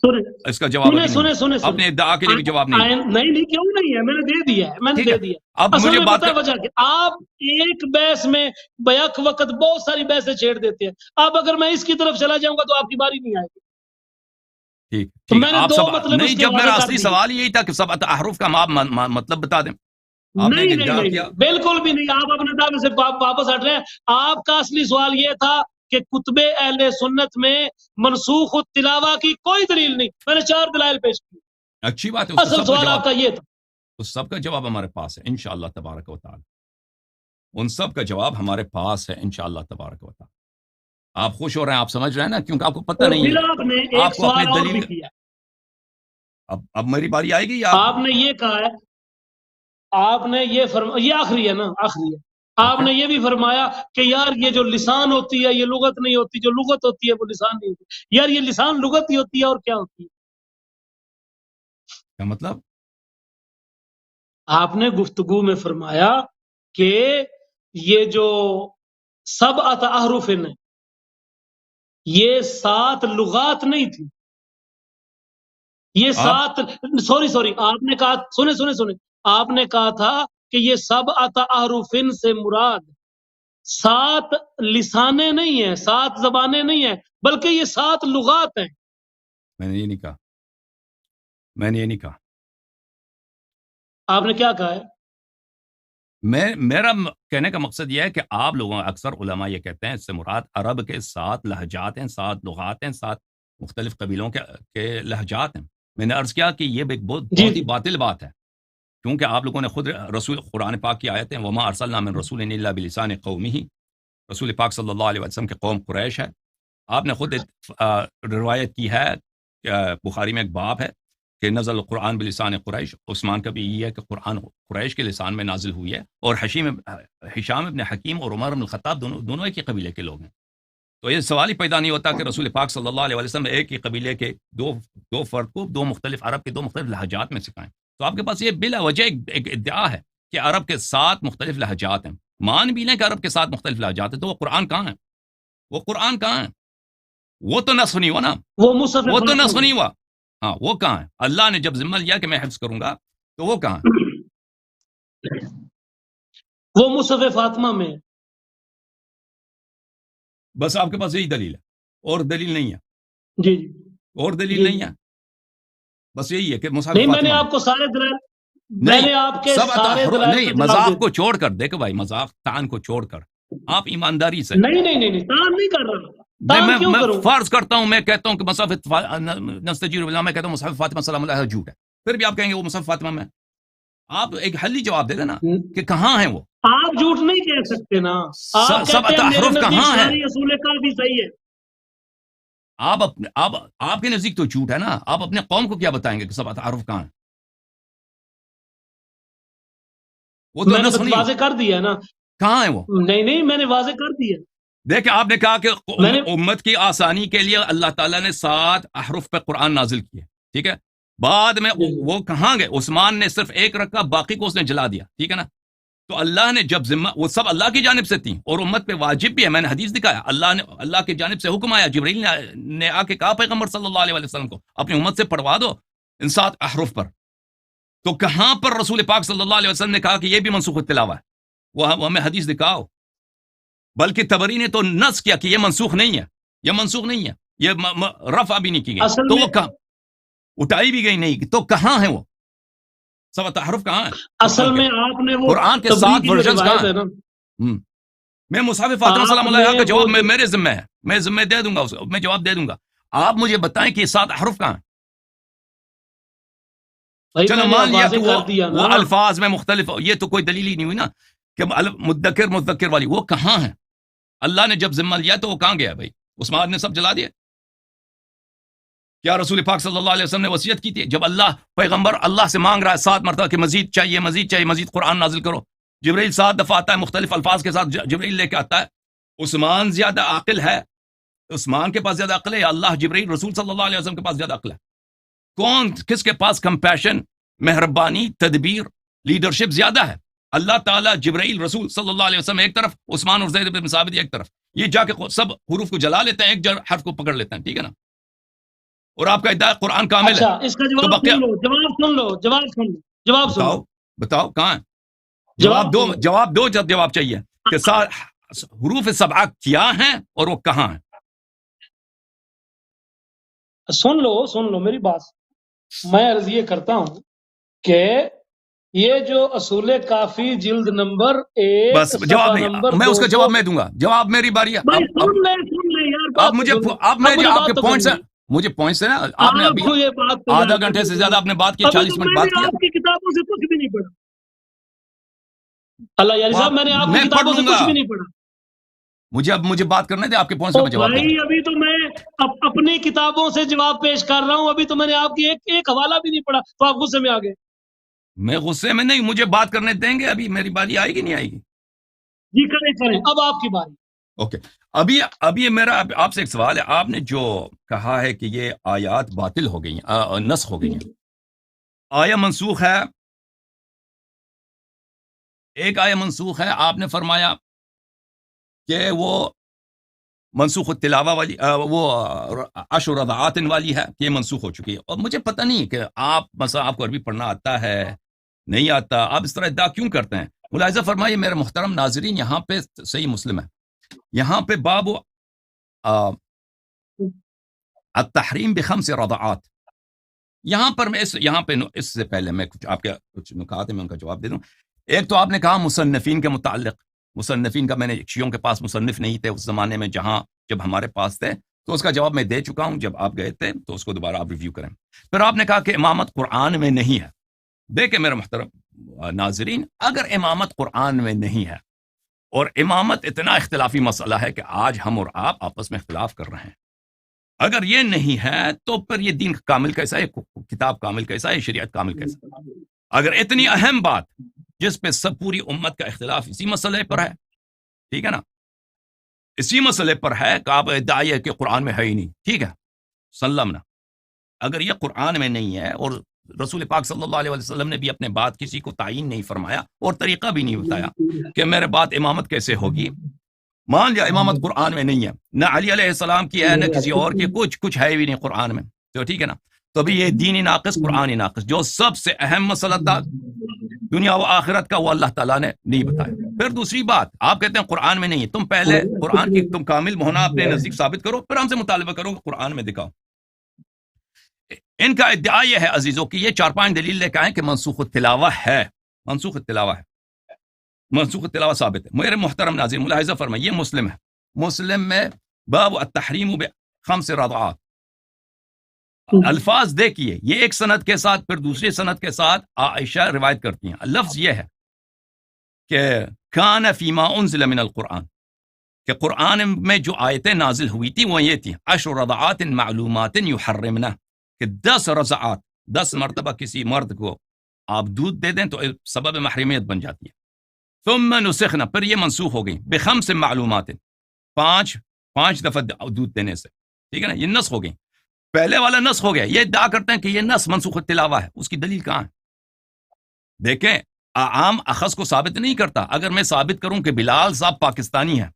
سنیں اس کا جواب. ابھی سنیں نہیں سنیں ہے. اپنے ادعا کے لیے بھی جواب نہیں ہے. نہیں کیوں نہیں ہے, میں نے دے دیا ہے, میں نے ٹھیک دے ہے. دیا. اب اصل مجھے میں بات پتہ ہے وجہ کہ آپ ایک بحث میں بیک وقت بہت ساری بحثیں چھیڑ دیتے ہیں. اب اگر میں اس کی طرف چلا جاؤں گا تو آپ کی باری نہیں آئے گی. ٹھیک تو ٹھیک میں نے آپ دو سب مطلب اس نہیں, کے جب میرا واضح کر اصلی دیے. سوال یہی تھا کہ سب احرف کا آپ مطلب بتا دیں. آپ نے ایک نہیں ادعا کیا. بالکل بھی نہیں. آپ اپنے دعوے سے واپس ہٹ رہے ہیں. آپ کا اصلی سوال یہ تھا کہ کتب اہل سنت میں منسوخ التلاوہ کی کوئی دلیل نہیں. میں نے 4 دلائل پیش کی. اچھی بات ہے, اس کا اصل سب کا سوال جواب, آپ کا یہ تھا. اس سب کا جواب ہمارے پاس ہے انشاءاللہ تبارک و تعالی. ان سب کا جواب ہمارے پاس ہے انشاءاللہ تبارک و تعالی. آپ خوش ہو رہے ہیں, آپ سمجھ رہے ہیں نا, کیونکہ آپ کو پتہ اور نہیں پھر ہے. آپ نے آپ ایک کو اپنی سوال اور بھی دلیل, کیا. اب میری باری آئے گی یا آپ نے یہ کہا ہے, آپ نے یہ یہ آخری ہے نا, آخری ہے. آپ نے یہ بھی فرمایا کہ یار یہ جو لسان ہوتی ہے یہ لغت نہیں ہوتی, جو لغت ہوتی ہے وہ لسان نہیں ہوتی. یار یہ لسان لغت ہی ہوتی ہے اور کیا ہوتی ہے؟ کیا مطلب؟ آپ نے گفتگو میں فرمایا کہ یہ جو 7 احرف ہیں یہ 7 لغات نہیں تھی. یہ 7 سوری آپ نے کہا, سنیں آپ نے کہا تھا کہ یہ 7 احرف سے مراد 7 لسانیں نہیں ہیں, 7 زبانیں نہیں ہیں, بلکہ یہ 7 لغات ہیں. میں نے یہ نہیں کہا, میں نے یہ نہیں کہا. آپ نے کیا کہا ہے؟ میرا کہنے کا مقصد یہ ہے کہ آپ لوگوں, اکثر علماء یہ کہتے ہیں اس سے مراد عرب کے 7 لہجات ہیں, 7 لغات ہیں, 7 مختلف قبیلوں کے لہجات ہیں. میں نے عرض کیا کہ یہ ایک بہت ہی باطل بات ہے, کیونکہ آپ لوگوں نے خود رسول قرآن پاک کی آیتیں وما ارسلنا من رسول الا بلسان قومہ, رسول پاک صلی اللہ علیہ وسلم کے قوم قریش ہے. آپ نے خود روایت کی ہے, بخاری میں ایک باب ہے کہ نزل القرآن بلسان قریش. عثمان کا بھی یہ ہے کہ قرآن قریش کے لسان میں نازل ہوئی ہے, اور ہشام ابن حکیم اور عمر بن الخطاب دونوں ایک ہی قبیلے کے لوگ ہیں. تو یہ سوال ہی پیدا نہیں ہوتا کہ رسول پاک صلی اللہ علیہ وسلم ایک ہی قبیلے کے دو فرد کو 2 مختلف عرب کے 2 مختلف لہجات میں سکھائیں. تو آپ کے پاس یہ بلا وجہ ایک ادعا ہے کہ عرب کے 7 مختلف لہجات ہیں. مان بھی لیں کہ عرب کے 7 مختلف لہجات ہیں, تو وہ قرآن کہاں ہے؟ وہ قرآن کہاں ہے؟ وہ تو نہ سنی ہوا نا, وہ تو نہ سنی ہوا. ہاں وہ کہاں ہے؟ اللہ نے جب ذمہ لیا کہ میں حفظ کروں گا, تو وہ کہاں ہے؟ وہ مصحف فاطمہ میں. بس آپ کے پاس یہی دلیل ہے, اور دلیل نہیں ہے. جی اور دلیل نہیں ہے, بس یہی ہے کہ مصحف نہیں. فاطمہ میں نے آپ کو سارے دلائل, میں نے آپ کے سب سارے دلائل نہیں, مذاق کو چھوڑ کر دیکھو بھائی, مذاق تان کو چھوڑ کر آپ ایمانداری سے. نہیں تان نہیں کر رہا. میں فرض کرتا ہوں, میں کہتا ہوں کہ مصحف نستجیر باللہ, میں کہتا ہوں مصحف فاطمہ سلام اللہ جھوٹ ہے, پھر بھی آپ کہیں گے وہ مصحف فاطمہ میں. آپ ایک حلی جواب دے دینا کہ کہاں ہے وہ. آپ جھوٹ نہیں کہہ سکتے نا, آپ کہتے ہیں میرے نزدیک ساری اصول کہاں بھی صحیح ہے. آپ کے نزدیک تو جھوٹ ہے نا, آپ اپنے قوم کو کیا بتائیں گے کہ 7 احرف کہاں ہے؟ وہ میں نے واضح کر دیا نا. کہاں ہے وہ؟ نہیں میں نے واضح کر دیا. دیکھیں, آپ نے کہا کہ امت کی آسانی کے لیے اللہ تعالیٰ نے 7 احرف پہ قرآن نازل کیے, ٹھیک ہے. بعد میں وہ کہاں گئے؟ عثمان نے صرف 1 رکھا, باقی کو اس نے جلا دیا, ٹھیک ہے نا. تو اللہ نے جب ذمہ, وہ سب اللہ کی جانب سے تھیں اور امت پہ واجب بھی ہے. میں نے حدیث دکھایا, اللہ کی جانب سے حکم آیا, جبرائیل نے آ کے کہا پیغمبر صلی اللہ علیہ وسلم کو اپنی امت سے پڑھوا دو ان 7 احرف پر. تو کہاں پر رسول پاک صلی اللہ علیہ وسلم نے کہا کہ یہ بھی منسوخ التلاوہ ہے؟ وہ ہمیں حدیث دکھاؤ. بلکہ تبری نے تو نص کیا کہ یہ منسوخ نہیں ہے, یہ منسوخ نہیں ہے, یہ رفع بھی نہیں کی گئی, تو وہ کہاں اٹھائی بھی گئی نہیں, تو کہاں ہے وہ 7 احرف کہاں ہے؟ اصل میں آپ نے وہ قرآن کے 7 ورژنز کہاں ہیں؟ میں مصحف فاطمہ سلام اللہ کا جواب میرے ذمہ ہے, میں ذمہ دے دوں گا, میں جواب دے دوں گا. آپ مجھے بتائیں کہ یہ 7 احرف کہاں ہیں. چلو مان لیا کہ وہ الفاظ میں مختلف, یہ تو کوئی دلیل ہی نہیں ہوئی نا کہ مذکر والی, وہ کہاں ہے؟ اللہ نے جب ذمہ لیا تو وہ کہاں گیا بھائی؟ عثمان نے سب جلا دیا. کیا رسول پاک صلی اللہ علیہ وسلم نے وصیت کی تھی جب پیغمبر اللہ سے مانگ رہا ہے 7 مرتبہ کہ مزید چاہیے, مزید قرآن نازل کرو؟ جبرائیل 7 دفعہ آتا ہے, مختلف الفاظ کے ساتھ جبرائیل لے کے آتا ہے, عثمان زیادہ عاقل ہے، عثمان کے پاس زیادہ عقل ہے، یا اللہ جبرائیل رسول صلی اللہ علیہ وسلم کے پاس زیادہ عقل ہے؟ کون کس کے پاس کمپیشن، مہربانی، تدبیر، لیڈرشپ زیادہ ہے؟ اللہ تعالیٰ، جبرائیل، رسول صلی اللہ علیہ وسلم ایک طرف، عثمان اور زید بن ثابت ایک طرف، یہ جا کے سب حروف کو جلا لیتے ہیں، ایک حرف کو پکڑ لیتے ہیں، ٹھیک ہے نا؟ اور آپ کا ادعا قرآن کامل ہے، اچھا اس کا تو جواب بقیہ سن لو، جواب سن لو، جواب سن لو، جواب سن لو، بتاؤ کہاں ہے؟ جواب دو، جواب دو، جب جواب چاہیے کہ حروف سبعہ کیا ہیں اور وہ کہاں ہیں؟ سن لو میری بات. میں عرض یہ کرتا ہوں کہ یہ جو اصول کافی جلد نمبر 1 بس جواب نہیں، میں اس کا جواب میں دوں گا، جواب میری باری ہے. سن لے یار، اب مجھے آپ کے پوائنٹس ہیں، مجھے پوائنٹس ہیں نا. آپ نے ابھی آدھا گھنٹے سے زیادہ آپ نے بات کی، 40 منٹ بات کیا. آپ کی کتابوں سے کچھ بھی نہیں پڑھا اللہ یاری صاحب، میں نے آپ کی کتابوں سے کچھ بھی نہیں پڑھا. مجھے بات کرنے دے، آپ کے پوائنٹس کا میں جواب دوں گا. ابھی تو میں اپنی کتابوں سے جواب پیش کر رہا ہوں، ابھی تو میں نے آپ کی ایک حوالہ بھی نہیں پڑھا تو آپ غصے میں آ گئے. میں غصے میں نہیں، مجھے بات کرنے دیں گے، ابھی میری باری آئے گی نہیں آئے گی؟ جی کریں، اب آپ کی باری. اوکے، ابھی میرا آپ سے ایک سوال ہے. آپ نے جو کہا ہے کہ یہ آیات باطل ہو گئی ہیں، نسخ ہو گئی ہیں، آیا منسوخ ہے؟ ایک آیا منسوخ ہے، آپ نے فرمایا کہ وہ منسوخ التلاوہ والی، وہ عشر رضعات والی ہے کہ یہ منسوخ ہو چکی ہے. اور مجھے پتہ نہیں کہ آپ مثلا آپ کو عربی پڑھنا آتا ہے نہیں آتا، آپ اس طرح ادعا کیوں کرتے ہیں؟ ملاحظہ فرمائیے میرے محترم ناظرین، یہاں پہ صحیح مسلم ہے، یہاں پہ باب التحریم بخمس رضعات. یہاں پر میں اس سے پہلے میں آپ کے کچھ نکات ہیں، میں ان کا جواب دے دوں. ایک تو آپ نے کہا مصنفین کے متعلق، مصنفین کا میں نے شیعوں کے پاس مصنف نہیں تھے اس زمانے میں، جب ہمارے پاس تھے تو اس کا جواب میں دے چکا ہوں. جب آپ گئے تھے تو اس کو دوبارہ آپ ریویو کریں. پھر آپ نے کہا کہ امامت قرآن میں نہیں ہے. دیکھیں میرے محترم ناظرین، اگر امامت قرآن میں نہیں ہے اور امامت اتنا اختلافی مسئلہ ہے کہ آج ہم اور آپ آپس میں اختلاف کر رہے ہیں، اگر یہ نہیں ہے تو پھر یہ دین کامل کیسا ہے، کتاب کامل کیسا ہے، شریعت کامل کیسا ہے؟ اگر اتنی اہم بات جس پہ سب پوری امت کا اختلاف اسی مسئلے پر ہے، ٹھیک ہے نا، اسی مسئلے پر ہے کہ آپ ادعا ہے کہ قرآن میں ہے ہی نہیں، ٹھیک ہے، سلمنا. اگر یہ قرآن میں نہیں ہے اور رسول پاک صلی اللہ علیہ وسلم نے بھی اپنے بات کسی کو تعین نہیں فرمایا اور طریقہ بھی نہیں بتایا کہ میرے بات امامت کیسے ہوگی، مان لیا امامت قرآن میں نہیں ہے، نہ علی علیہ السلام کی ہے نہ کسی اور کی، کچھ ہے بھی نہیں قرآن میں، تو ٹھیک ہے نا. تو ابھی یہ دینی ناقص، قرآنی ناقص، جو سب سے اہم مسئلہ تھا دنیا و آخرت کا، وہ اللہ تعالیٰ نے نہیں بتایا. پھر دوسری بات، آپ کہتے ہیں قرآن میں نہیں ہے، تم پہلے قرآن کی تم کامل ہونا اپنے نزدیک ثابت کرو، پھر ہم سے مطالبہ کرو کہ قرآن میں دکھاؤ. ان کا ادعا یہ ہے عزیزوں کہ یہ 4-5 دلیل لے کے آئیں کہ منسوخ التلاوہ ہے، منسوخ التلاوہ ہے، منسوخ التلاوہ ثابت ہے. میرے محترم ناظرین ملاحظہ فرمائیے، یہ مسلم ہے، مسلم میں باب التحریم بخمس رضعات، الفاظ دیکھیے، یہ ایک سند کے ساتھ پھر دوسری سند کے ساتھ عائشہ روایت کرتی ہیں. لفظ یہ ہے کہ کان فیما انزل من القرآن، کہ قرآن میں جو آیتیں نازل ہوئی تھی وہ یہ تھی 10 رضعات معلومات یحرمنا، کہ 10 رضعات، 10 مرتبہ کسی مرد کو آپ دودھ دے دیں تو سبب محرمیت بن جاتی ہے. ثم نسخنا، پھر یہ منسوخ ہو گئی بخمس معلومات، 5 دفعہ دودھ دینے سے، ٹھیک ہے نا، یہ نسخ ہو گئی. پہلے والا نسخ ہو گیا. یہ ادعا کرتے ہیں کہ یہ نسخ منسوخ التلاوہ ہے، اس کی دلیل کہاں ہے؟ دیکھیں، عام اخذ کو ثابت نہیں کرتا. اگر میں ثابت کروں کہ بلال صاحب پاکستانی ہے،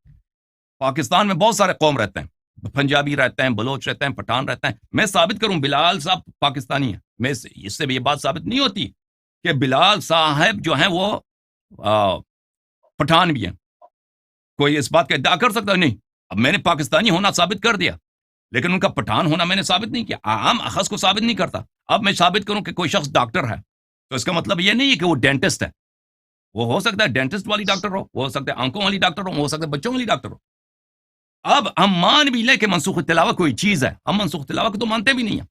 پاکستان میں بہت سارے قوم رہتے ہیں، پنجابی رہتے ہیں، بلوچ رہتے ہیں، پٹھان رہتے ہیں، میں ثابت کروں بلال صاحب پاکستانی ہے، میں اس سے بھی یہ بات ثابت نہیں ہوتی کہ بلال صاحب جو ہیں وہ پٹھان بھی ہیں. کوئی اس بات کا ادعا کر سکتا ہے؟ نہیں. اب میں نے پاکستانی ہونا ثابت کر دیا، لیکن ان کا پٹھان ہونا میں نے ثابت نہیں کیا. عام اخذ کو ثابت نہیں کرتا. اب میں ثابت کروں کہ کوئی شخص ڈاکٹر ہے تو اس کا مطلب یہ نہیں ہے کہ وہ ڈینٹسٹ ہے. وہ ہو سکتا ہے ڈینٹسٹ والی ڈاکٹر ہو، وہ ہو سکتا ہے آنکھوں والی ڈاکٹر ہو سکتا ہے بچوں والی ڈاکٹر ہو. اب ہم مان بھی لیں کہ منسوخ التلاوہ کوئی چیز ہے، ہم منسوخ التلاوہ کو تو مانتے بھی نہیں ہیں.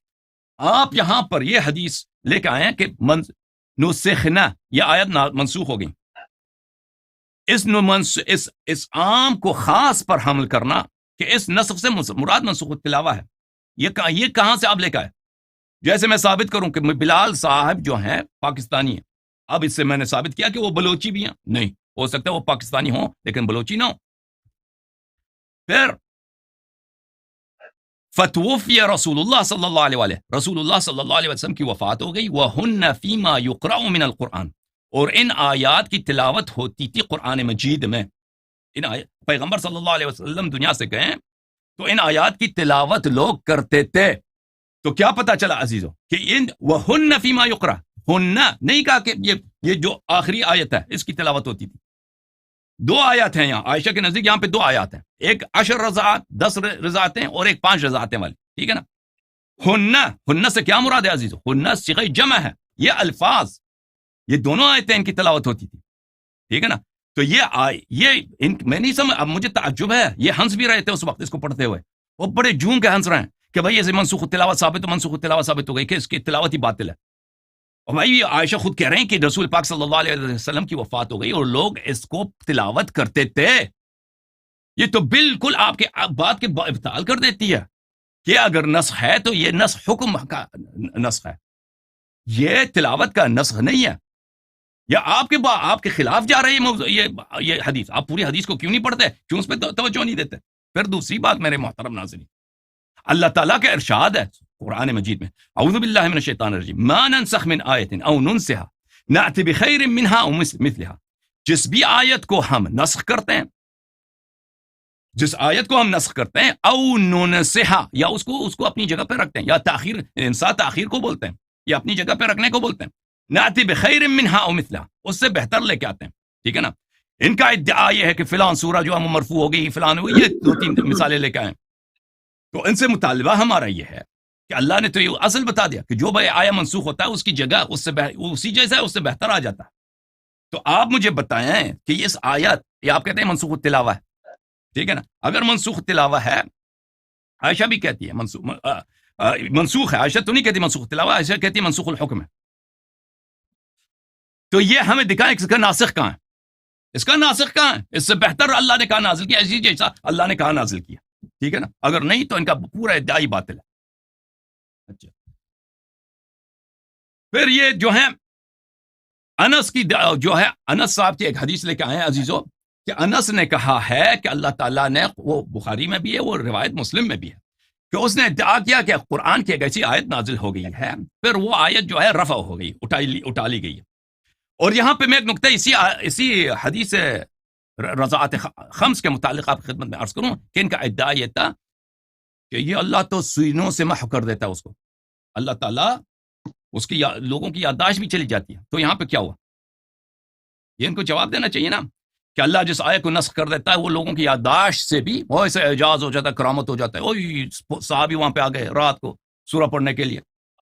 آپ یہاں پر یہ حدیث لے کے آئے ہیں کہ نسخنا، یہ آیت منسوخ ہو گئی. اس عام کو خاص پر حمل کرنا کہ اس نسخ سے مراد منسوخ التلاوہ ہے، یہ کہاں سے آپ لے کے آئے؟ جیسے میں ثابت کروں کہ بلال صاحب جو ہیں پاکستانی ہیں، اب اس سے میں نے ثابت کیا کہ وہ بلوچی بھی ہیں. نہیں ہو سکتا وہ پاکستانی ہوں لیکن بلوچی نہ ہو. پھر فتوفی رسول اللہ صلی اللہ علیہ وآلہ، رسول اللہ صلی اللہ علیہ وسلم کی وفات ہو گئی، وَهُنَّ فِيمَا يُقْرَأُ مِنَ القرآن، اور ان آیات کی تلاوت ہوتی تھی قرآن مجید میں. پیغمبر صلی اللہ علیہ وسلم دنیا سے گئے تو ان آیات کی تلاوت لوگ کرتے تھے. تو کیا پتا چلا عزیزو کہ ان وَهُنَّ فِيمَا يُقْرَأُ، ہنہ نہیں کہا کہ یہ جو آخری آیت ہے اس کی تلاوت ہوتی تھی. دو آیات ہیں یہاں عائشہ کے نزدیک، یہاں پہ دو آیات ہیں، ایک 10 رضاعت 10 رضاعتیں اور ایک 5 رضاعتیں والی، ٹھیک ہے نا. ہنہ سے کیا مراد ہے عزیزو؟ ہنہ صیغہ جمع ہے، یہ الفاظ، یہ دونوں آیتیں ان کی تلاوت ہوتی تھی، ٹھیک ہے نا. تو میں نہیں سمجھ، اب مجھے تعجب ہے، یہ ہنس بھی رہے تھے اس وقت اس کو پڑھتے ہوئے، وہ بڑے جھوم کے ہنس رہے ہیں کہ بھائی ایسے منسوخ تلاوت ثابت ہو گئی کہ اس کی تلاوت ہی باطل ہے. اور بھائی عائشہ خود کہہ رہے ہیں کہ رسول پاک صلی اللہ علیہ وسلم کی وفات ہو گئی اور لوگ اس کو تلاوت کرتے تھے. یہ تو بالکل آپ کے بات کے ابطال کر دیتی ہے کہ اگر نسخ ہے تو یہ نسخ حکم کا نسخ ہے، یہ تلاوت کا نسخ نہیں ہے. یا آپ کے خلاف جا رہی ہے یہ حدیث. آپ پوری حدیث کو کیوں نہیں پڑھتے، کیوں اس پہ توجہ نہیں دیتے؟ پھر دوسری بات میرے محترم ناظرین، اللہ تعالیٰ کا ارشاد ہے قرآن مجید میں، اعوذ باللہ من الشیطان الرجیم، ما ننسخ من آیت او ننسها نأتی بخیر منها او مثلها. جس بھی آیت کو ہم نسخ کرتے ہیں، جس آیت کو ہم نسخ کرتے ہیں، او ننسها، یا اس کو اپنی جگہ پہ رکھتے ہیں، یا تاخیر، انسا تاخیر کو بولتے ہیں، یا اپنی جگہ پہ رکھنے کو بولتے ہیں. نأتی بخیر منها او مثلها، اس سے بہتر لے کے آتے ہیں، ٹھیک ہے نا. ان کا ادعا یہ ہے کہ فلان سورہ جو ہم مرفوع ہو گئی، فلان ہوئی، یہ 2-3 مثالیں لے کے آئے. تو ان سے مطالبہ ہمارا یہ ہے کہ اللہ نے تو یہ اصل بتا دیا کہ جو بھائی آیا منسوخ ہوتا ہے اس کی جگہ اسی جیسا ہے، اس سے بہتر آ جاتا ہے. تو آپ مجھے بتائیں کہ اس آیت، یہ آپ کہتے ہیں منسوخ التلاوہ ہے، ٹھیک ہے نا. اگر منسوخ التلاوہ ہے، عائشہ بھی کہتی ہے منسوخ ہے، عائشہ تو نہیں کہتی منسوخ التلاوہ، عائشہ کہتی ہے منسوخ الحکم ہے. تو یہ ہمیں دکھائیں کہ اس کا ناسخ کہاں ہے، اس کا ناسخ کہاں ہے؟ اس سے بہتر اللہ نے کہا نازل کیا، اسی جیسا اللہ نے کہا نازل کیا، ٹھیک ہے نا. اگر نہیں تو ان کا پورا ادعا ہی باطل ہے. اچھا، پھر یہ جو ہے انس کی جو ہے انس صاحب کی ایک حدیث لے کے آئے ہیں عزیزو، کہ انس نے کہا ہے کہ اللہ تعالیٰ نے، وہ بخاری میں بھی ہے، وہ روایت مسلم میں بھی ہے، کہ اس نے ادعا کیا کہ قرآن کی ایک ایسی آیت نازل ہو گئی ہے، پھر وہ آیت جو ہے رفع ہو گئی، اٹھا لی گئی ہے. اور یہاں پہ میں ایک نقطہ اسی حدیث رضاعت خمس کے متعلق آپ کی خدمت میں عرض کروں کہ ان کا ادعا یہ تھا کہ یہ اللہ تو سینوں سے محو کر دیتا ہے اس کو، اللہ تعالیٰ اس کی لوگوں کی یادداشت بھی چلی جاتی ہے. تو یہاں پہ کیا ہوا؟ یہ ان کو جواب دینا چاہیے نا کہ اللہ جس آیت کو نسخ کر دیتا ہے وہ لوگوں کی یادداشت سے بھی ویسے اعجاز ہو جاتا ہے، کرامت ہو جاتا ہے. اوہ صحابی وہاں پہ آ گئے رات کو سورہ پڑھنے کے لیے،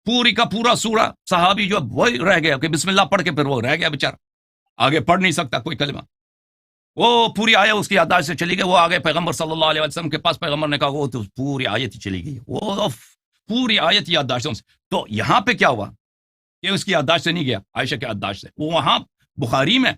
پوری کا پورا سورہ صحابی جو وہی رہ گیا کہ بسم اللہ پڑھ کے پھر وہ رہ گیا بیچارہ، آگے پڑھ نہیں سکتا کوئی کلمہ. وہ پوری آیت اس کی یادداشت سے چلی گئی، وہ آگے پیغمبر صلی اللہ علیہ وسلم کے پاس، پیغمبر نے کہا وہ تو پوری آیت ہی چلی گئی، وہ پوری آیت یادداشتوں سے. تو یہاں پہ کیا ہوا کہ اس کی یادداشت سے نہیں گیا، عائشہ کی یادداشت سے. وہ وہاں بخاری میں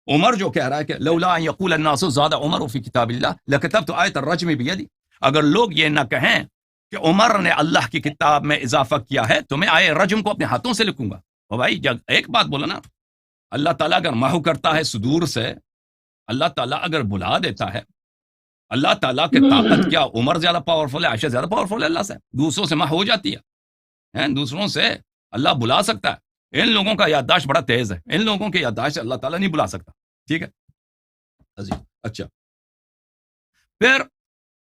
عمر جو کہہ رہا ہے کہ لولا ان یقول الناس زاد عمر فی کتاب اللہ لکتبت آیت الرجم بیدی، اگر لوگ یہ نہ کہیں کہ عمر نے اللہ کی کتاب میں اضافہ کیا ہے تو میں آیت رجم کو اپنے ہاتھوں سے لکھوں گا. اور بھائی جب ایک بات بولا نا، اللہ تعالیٰ اگر محو کرتا ہے صدور سے، اللہ تعالیٰ اگر بلا دیتا ہے، اللہ تعالیٰ کی طاقت کیا عمر زیادہ پاورفل ہے، عائشہ زیادہ پاورفل ہے اللہ سے، دوسروں سے محو ہو جاتی ہے، دوسروں سے اللہ بلا سکتا ہے. ان لوگوں کا یادداشت بڑا تیز ہے، ان لوگوں کے یادداشت اللہ تعالیٰ نہیں بلا سکتا، ٹھیک ہے عزیز. اچھا، پھر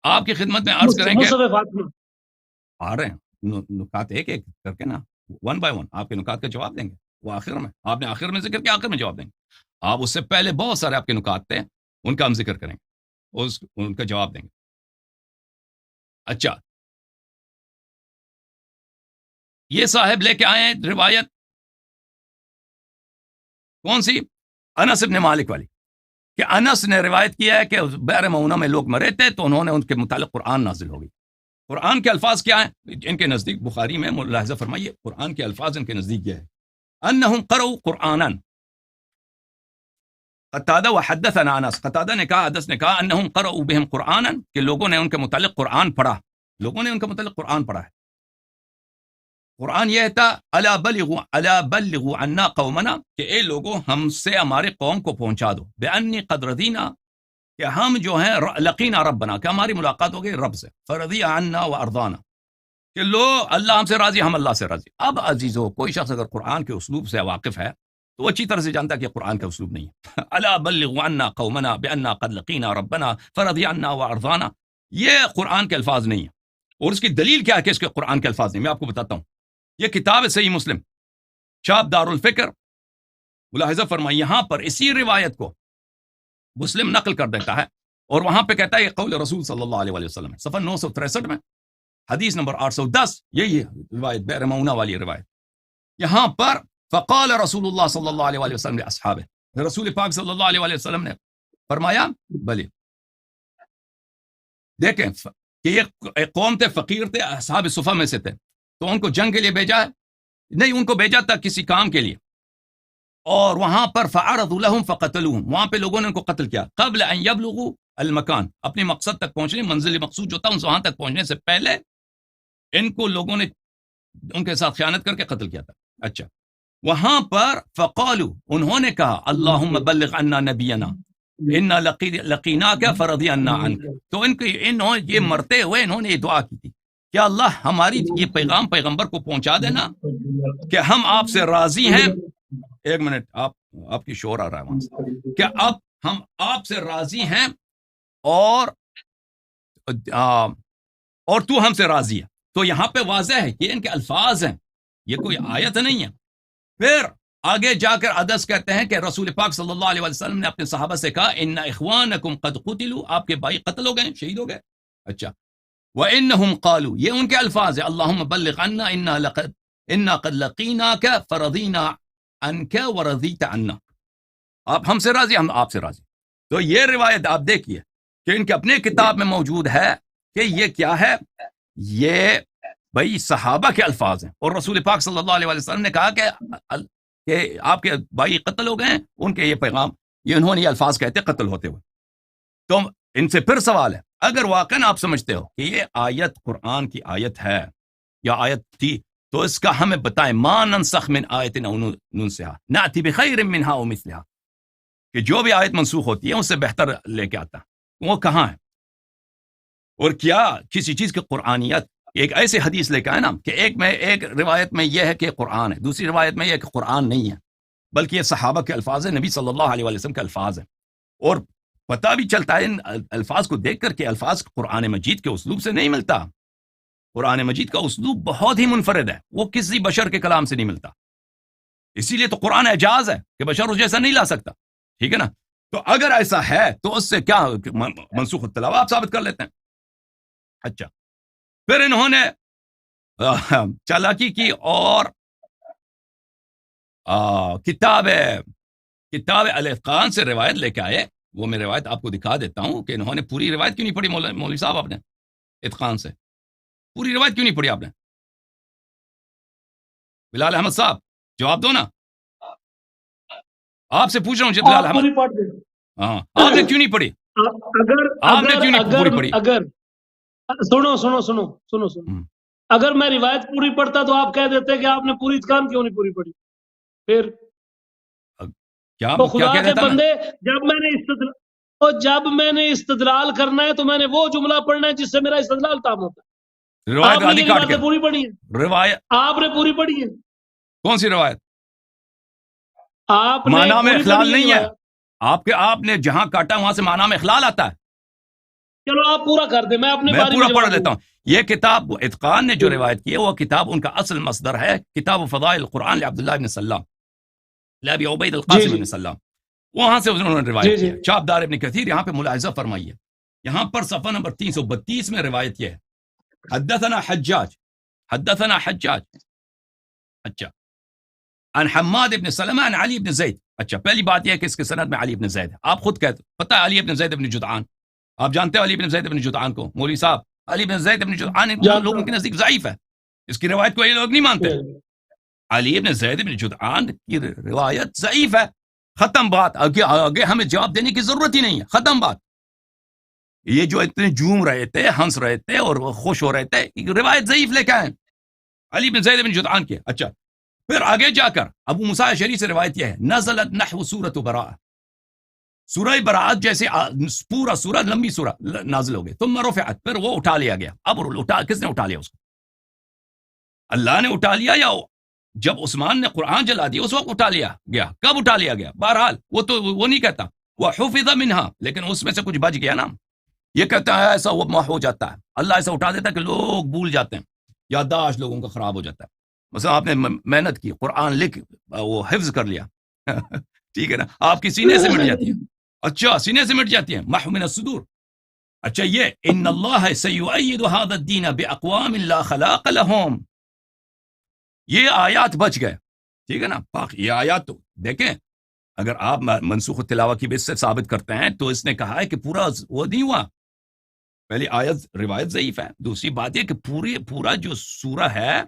آپ کی خدمت میں عرض کریں کہ آ رہے ہیں نکات ایک ایک کر کے نا، 1 by 1 آپ کے نکات کا جواب دیں گے. وہ آخر میں، آپ نے آخر میں ذکر کیا، آخر میں جواب دیں گے. آپ اس سے پہلے بہت سارے آپ کے نکات تھے، ان کا ہم ذکر کریں گے، ان کا جواب دیں گے. اچھا، یہ صاحب لے کے آئے ہیں روایت کون سی؟ انس ابن مالک والی، کہ انس نے روایت کیا ہے کہ بئر معونہ میں لوگ مرے تھے تو انہوں نے ان کے متعلق قرآن نازل ہو گئی. قرآن کے الفاظ کیا ہیں ان کے نزدیک؟ بخاری میں ملاحظہ فرمائیے، قرآن کے الفاظ ان کے نزدیک یہ ہے، انہم قرؤوا قرآنا. قتادہ وحدثنا انس، قتادہ نے کہا، انس نے کہا، انہم قرؤوا بہم قرآنا، کہ لوگوں نے ان کے متعلق قرآن پڑھا، لوگوں نے ان کے متعلق قرآن پڑھا ہے. قرآن یہ تھا الا بلغوا عنا قومنا، کہ اے لوگوں ہم سے ہمارے قوم کو پہنچا دو، بانی قد رضینا، کہ ہم جو ہیں لقینا ربنا، کہ ہماری ملاقات ہو گئی رب سے، فرضی عنا و ارضانا، کہ لو اللہ ہم سے راضی، ہم اللہ سے راضی۔ اب عزیزو، کوئی شخص اگر قرآن کے اسلوب سے واقف ہے تو وہ اچھی طرح سے جانتا ہے کہ قرآن کا اسلوب نہیں ہے۔ الا بلغوا عنا قومنا بانا قد لقینا ربنا فرضی عنا و ارضانا، یہ قرآن کے الفاظ نہیں ہیں۔ اور اس کی دلیل کیا ہے کہ اس کے قرآن کے الفاظ نہیں، میں آپ کو بتاتا ہوں۔ یہ کتاب ہے صحیح مسلم، چھاپ دار الفکر، ملاحظہ فرمائیے، یہاں پر اسی روایت کو مسلم نقل کر دیتا ہے اور وہاں پہ کہتا ہے یہ قول رسول صلی اللہ علیہ وسلم ہے، صفحہ 963 میں، حدیث نمبر 810، یہی ہے روایت بئر مونا والی روایت۔ یہاں پر فقال رسول اللہ صلی اللہ علیہ وسلم لاصحابہ، رسول پاک صلی اللہ علیہ وسلم نے فرمایا، بلی دیکھیں کہ یہ ایک قوم تھے، فقیر تھے، اصحاب صفہ میں سے تھے، تو ان کو جنگ کے لیے بھیجا ہے؟ نہیں، ان کو بھیجا تھا کسی کام کے لیے، اور وہاں پر فعرضوا لهم فقتلوهم، وہاں پہ لوگوں نے ان کو قتل کیا، قبل ان يبلغوا المکان، اپنے مقصد تک پہنچنے، منزل مقصود جو تھا ان سے وہاں تک پہنچنے سے پہلے ان کو لوگوں نے ان کے ساتھ خیانت کر کے قتل کیا تھا۔ اچھا، وہاں پر فقالوا، انہوں نے کہا اللہم بلغ عنا نبینا انا لقیناک فرضی عنا عنک، تو انہوں یہ مرتے ہوئے انہوں نے یہ دعا کی تھی کہ اللہ ہماری یہ پیغام پیغمبر کو پہنچا دینا کہ ہم آپ سے راضی ہیں۔ ایک منٹ، آپ کی شور آ رہا ہے وہاں سے، کہ اب ہم آپ سے راضی ہیں اور تو ہم سے راضی ہے۔ تو یہاں پہ واضح ہے کہ ان کے الفاظ ہیں، یہ کوئی آیت نہیں ہے۔ پھر آگے جا کر ادس کہتے ہیں کہ رسول پاک صلی اللہ علیہ وسلم نے اپنے صحابہ سے کہا ان اخوانکم قد قتلوا، آپ کے بھائی قتل ہو گئے، شہید ہو گئے۔ اچھا، وانہم قالوا، یہ ان کے الفاظ ہیں، اللہم بلغ عنا انا قد لقیناک فرضینا عنک ورضیت عنا، آپ ہم سے راضی، ہم آپ سے راضی۔ تو یہ روایت آپ دیکھیے کہ ان کے اپنے کتاب میں موجود ہے کہ یہ کیا ہے، یہ بھائی صحابہ کے الفاظ ہیں، اور رسول پاک صلی اللہ علیہ وسلم نے کہا کہ آپ کے بھائی قتل ہو گئے ہیں، ان کے یہ پیغام، یہ انہوں نے یہ الفاظ کہتے قتل ہوتے ہوئے۔ تو ان سے پھر سوال ہے، اگر واقعا آپ سمجھتے ہو کہ یہ آیت قرآن کی آیت ہے یا آیت تھی، تو اس کا ہمیں بتائیں، ما ننسخ من آیت او ننسها نأتی بخیر منها او مثلها، کہ جو بھی آیت منسوخ ہوتی ہے اس سے بہتر لے کے آتا ہے، وہ کہاں ہے؟ اور کیا کسی چیز کی قرآنیت، ایک ایسی حدیث لے کے آئے نا کہ ایک روایت میں یہ ہے کہ قرآن ہے، دوسری روایت میں یہ ہے کہ قرآن نہیں ہے، بلکہ یہ صحابہ کے الفاظ ہیں، نبی صلی اللہ علیہ وسلم کے الفاظ ہیں، اور پتہ بھی چلتا ہے ان الفاظ کو دیکھ کر کہ الفاظ قرآن مجید کے اسلوب سے نہیں ملتا۔ قرآن مجید کا اسلوب بہت ہی منفرد ہے، وہ کسی بشر کے کلام سے نہیں ملتا، اسی لیے تو قرآن اعجاز ہے کہ بشر اس جیسا نہیں لا سکتا، ٹھیک ہے نا؟ تو اگر ایسا ہے تو اس سے کیا منسوخ التلاوہ آپ ثابت کر لیتے ہیں۔ اچھا، پھر انہوں نے چالاکی کی اور کتاب الاتقان سے روایت لے کے آئے، وہ میں روایت آپ کو دکھا دیتا ہوں کہ انہوں نے پوری روایت کیوں نہیں پڑھی مولوی صاحب، آپ نے اتقان سے پوری روایت کیوں نہیں پڑھی؟ آپ نے بلال احمد صاحب جواب دو نا، آپ سے پوچھ رہا ہوں بلال احمد، ہاں آپ نے کیوں نہیں پڑھی؟ آپ نے کیوں نہیں پوری پڑھی؟ اگر سنو اگر میں روایت پوری پڑھتا تو آپ کہہ دیتے کہ آپ نے پوری اتقان کیوں نہیں پوری پڑھی؟ پھر تو خدا کے بندے، جب میں نے استدلال کرنا ہے تو میں نے وہ جملہ پڑھنا ہے جس سے میرا استدلال تام ہوتا ہے۔ روایت آدھی کاٹ کے پوری پڑھی ہے، روایت آپ نے پوری پڑھی ہے، کون سی روایت؟ آپ معنی میں اخلال نہیں ہے، آپ نے جہاں کاٹا وہاں سے معنی میں اخلال آتا ہے۔ چلو آپ پورا کر دیں، میں پورا پڑھ لیتا ہوں۔ یہ کتاب اتقان نے جو روایت کی ہے، وہ کتاب ان کا اصل مصدر ہے کتاب فضائل القرآن لعبداللہ بن سلام، لابی عبید القاسم بن سلام، وہاں سے انہوں نے روایت کی ہے۔ چھاپ دار ابن کثیر، یہاں پہ ملاحظہ فرمائیے، یہاں پر صفحہ نمبر 332 میں روایت یہ ہے، حدثنا حجاج، اچھا، عن حماد ابن سلمہ عن علی ابن زید۔ اچھا، پہلی بات یہ ہے کہ اس کے سند میں علی ابن زید ہے، آپ خود کہتے پتہ ہے علی ابن زید ابن جدعان، آپ جانتے ہو علی ابن زید ابن جدعان کو مولوی صاحب؟ علی ابن زید ابن جدعان لوگوں کے نزدیک ضعیف ہے، اس کی روایت کو یہ لوگ نہیں مانتے۔ علی ابن زید ابن جدعان کی روایت ضعیف ہے، ختم بات، آگے ہمیں جواب دینے کی ضرورت ہی نہیں ہے، ختم بات۔ یہ جو اتنے جوم رہے تھے، ہنس رہے تھے اور خوش ہو رہے تھے، روایت ضعیف لے کے آئے علی بن زید بن جدعان کے۔ اچھا، پھر آگے جا کر ابو موسیٰ اشعری سے روایت یہ ہے، نزلت نحو سورۃ براءہ، سورہ برات جیسے پورا سورہ لمبی سورہ نازل ہو گئی، ثم رفعت، پھر وہ اٹھا لیا گیا. اب کس نے اٹھا لیا اس کو؟ اللہ نے اٹھا لیا یا جب عثمان نے قرآن جلا دیا اس وقت اٹھا لیا گیا؟ کب اٹھا لیا گیا؟ بہرحال وہ تو وہ نہیں کہتا وحفظ منہا، لیکن اس میں سے کچھ بچ گیا نا. یہ کہتا ہے ایسا وہ ہو جاتا ہے، اللہ ایسا اٹھا دیتا ہے کہ لوگ بھول جاتے ہیں، یادداشت لوگوں کا خراب ہو جاتا ہے. مثلا آپ نے محنت کی، قرآن لکھ وہ حفظ کر لیا ٹھیک ہے نا، آپ کی سینے سے مٹ جاتی ہے. اچھا سینے سے مٹ جاتی ہیں، محو من الصدور. اچھا یہ ان اللہ سیؤید هذا الدین باقوام لا خلاق لهم، یہ آیات بچ گئے، ٹھیک ہے نا. باقی یہ آیات تو دیکھیں، اگر آپ منسوخ التلاوہ کی بس سے ثابت کرتے ہیں تو اس نے کہا ہے کہ پورا وہ نہیں ہوا. پہلی آیت روایت ضعیف ہے، دوسری بات یہ کہ پورا جو سورہ ہے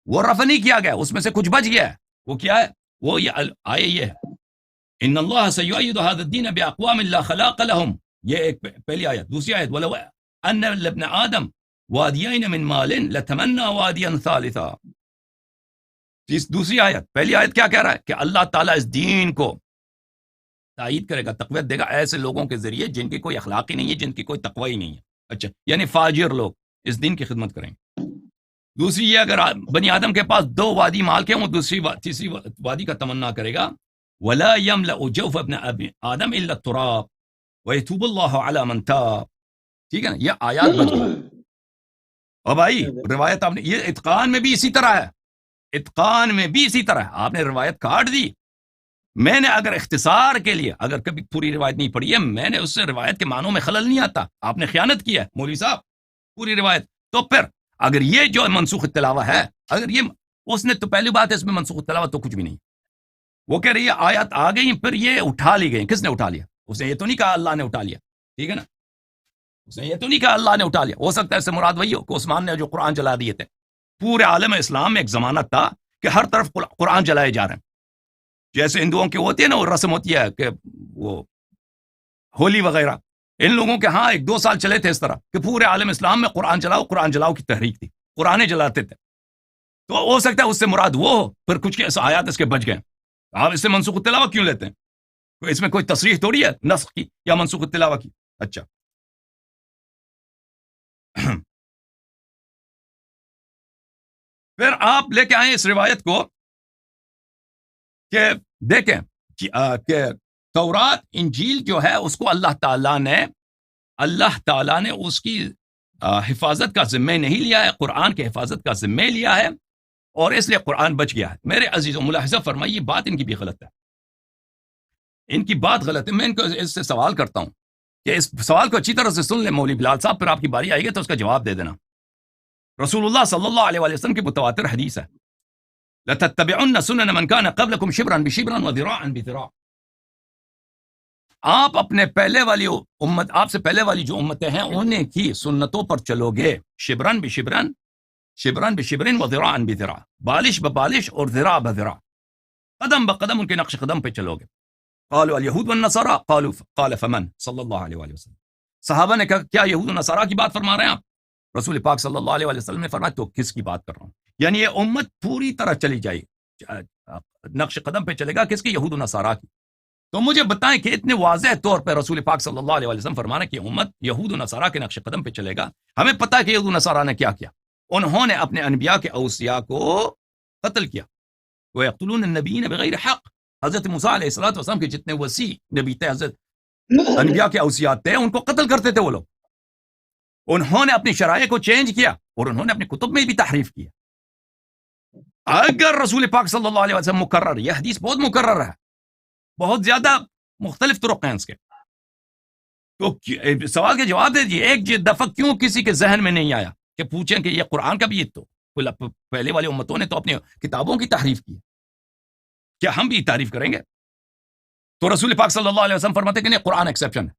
وہ رفع نہیں کیا گیا، اس میں سے کچھ بچ گیا ہے. وہ کیا ہے؟ وہ یہ آیے یہ ہے ان اللہ سیؤید هذا الدین باقوام لا خلاق لهم، یہ ایک پہلی آیت. دوسری آیت ولو ان لابن آدم وادیین من مال لتمنى وادیا ثالثا. دوسری آیت. پہلی آیت کیا کہہ رہا ہے؟ کہ اللہ تعالیٰ اس دین کو تائید کرے گا، تقویت دے گا ایسے لوگوں کے ذریعے جن کی کوئی اخلاق ہی نہیں ہے، جن کی کوئی تقوی ہی نہیں ہے. اچھا یعنی فاجر لوگ اس دین کی خدمت کریں گے. دوسری یہ اگر بنی آدم کے پاس 2 وادی مال کے ہوں، تیسری وادی کا تمنا کرے گا. ولا يملأ جوف ابن آدم الا التراب ويتوب الله على من تاب. ٹھیک ہے نا، یہ آیات بچ گئی. اور بھائی روایت آپ نے یہ اتقان میں بھی اسی طرح ہے، اتقان میں بھی اسی طرح ہے. آپ نے روایت کاٹ دی. میں نے اگر اختصار کے لیے اگر کبھی پوری روایت نہیں پڑھی ہے، میں نے اس سے روایت کے معنوں میں خلل نہیں آتا. آپ نے خیانت کی ہے مولوی صاحب، پوری روایت. تو پھر اگر یہ جو منسوخ التلاوہ ہے، اگر یہ اس نے تو پہلی بات ہے اس میں منسوخ التلاوہ تو کچھ بھی نہیں. وہ کہہ رہی ہے آیات آ گئی پھر یہ اٹھا لی گئی. کس نے اٹھا لیا؟ اس نے یہ تو نہیں کہا اللہ نے اٹھا لیا، ٹھیک ہے نا. اس نے یہ تو نہیں کہا اللہ نے اٹھا لیا. ہو سکتا ہے اس سے مراد وہی ہو کہ عثمان نے جو قرآن جلا دیے تھے. پورے عالم اسلام میں ایک زمانہ تھا کہ ہر طرف قرآن جلائے جا رہے ہیں. جیسے ہندوؤں کی ہوتی ہے نا وہ رسم ہوتی ہے کہ وہ ہولی وغیرہ، ان لوگوں کے ہاں 1-2 سال چلے تھے اس طرح کہ پورے عالم اسلام میں قرآن جلاؤ کی تحریک تھی، قرآن جلاتے تھے. تو ہو سکتا ہے اس سے مراد وہ ہو. پھر کچھ آیات اس کے بچ گئے. آپ اس سے منسوخ التلاوہ کیوں لیتے ہیں؟ اس میں کوئی تصریح تھوڑی ہے نسخ کی یا منسوخ التلاوہ کی. اچھا پھر آپ لے کے آئیں اس روایت کو کہ دیکھیں کہ تورات انجیل جو ہے اس کو اللہ تعالیٰ نے اس کی حفاظت کا ذمہ نہیں لیا ہے، قرآن کی حفاظت کا ذمہ لیا ہے، اور اس لیے قرآن بچ گیا ہے. میرے عزیزوں ملاحظہ فرمائیے، یہ بات ان کی بھی غلط ہے. ان کی بات غلط ہے. میں ان کو اس سے سوال کرتا ہوں کہ اس سوال کو اچھی طرح سے سن لیں مولوی بلال صاحب، پھر آپ کی باری آئے گی تو اس کا جواب دے دینا. رسول اللہ صلی اللہ علیہ وسلم کی متواتر حدیث ہے لَتَتَّبِعُنَّ سُنَنَ مَنْ كَانَ قَبْلَكُمْ شِبْرًا بِشِبْرًا وَذِرَاعًا بِذِرَاع. آپ اپنے پہلے والی امت، آپ سے پہلے والی جو امتیں ہیں انہیں کی سنتوں پر چلو گے، شبرن بشبرن، شبرن بشبرن وذراعًا بذراع، بالش ببالش اور ذراع بذراع، قدم بقدم ان کے نقش قدم پہ چلو گے. قالوا اليهود والنصارى قال فمن صلی اللہ علیہ وآلہ وسلم. صحابہ نے کہا کیا یہود و نصارہ کی بات فرما رہے ہیں آپ؟ رسول پاک صلی اللہ علیہ وآلہ وسلم نے فرمایا تو کس کی بات کر رہا ہوں؟ یعنی یہ امت پوری طرح چلی جائے، نقش قدم پہ چلے گا کس کی؟ یہود و نصارہ کی. تو مجھے بتائیں کہ اتنے واضح طور پہ رسول پاک صلی اللہ علیہ وآلہ وسلم فرمانا کہ امت یہود و نصارہ کے نقش قدم پہ چلے گا. ہمیں پتہ ہے کہ یہود و نصارہ نے کیا کیا. انہوں نے اپنے انبیاء کے اوصیاء کو قتل کیا. وَيَقْتُلُونَ النَّبِيِّينَ بِغَيْرِ حَقٍّ. حضرت موسیٰ علیہ السلام کے جتنے وسیع نبی تھے، حضرت انبیاء کے اوصیاء تھے، ان کو قتل کرتے تھے وہ لوگ. انہوں نے اپنی شرائع کو چینج کیا اور انہوں نے اپنی کتب میں بھی تحریف کیا. اگر رسول پاک صلی اللہ علیہ وسلم مکرر، یہ حدیث بہت مکرر ہے، بہت زیادہ مختلف طرق ہیں اس کے، تو سوال کے جواب دے دیجیے. ایک دفعہ کیوں کسی کے ذہن میں نہیں آیا کہ پوچھیں کہ یہ قرآن کا بھی تو پہلے والی امتوں نے تو اپنی کتابوں کی تحریف کی، کیا ہم بھی تعریف کریں گے؟ تو رسول پاک صلی اللہ علیہ وسلم فرماتے کہ نہیں، قرآن ایکسیپشن ہے،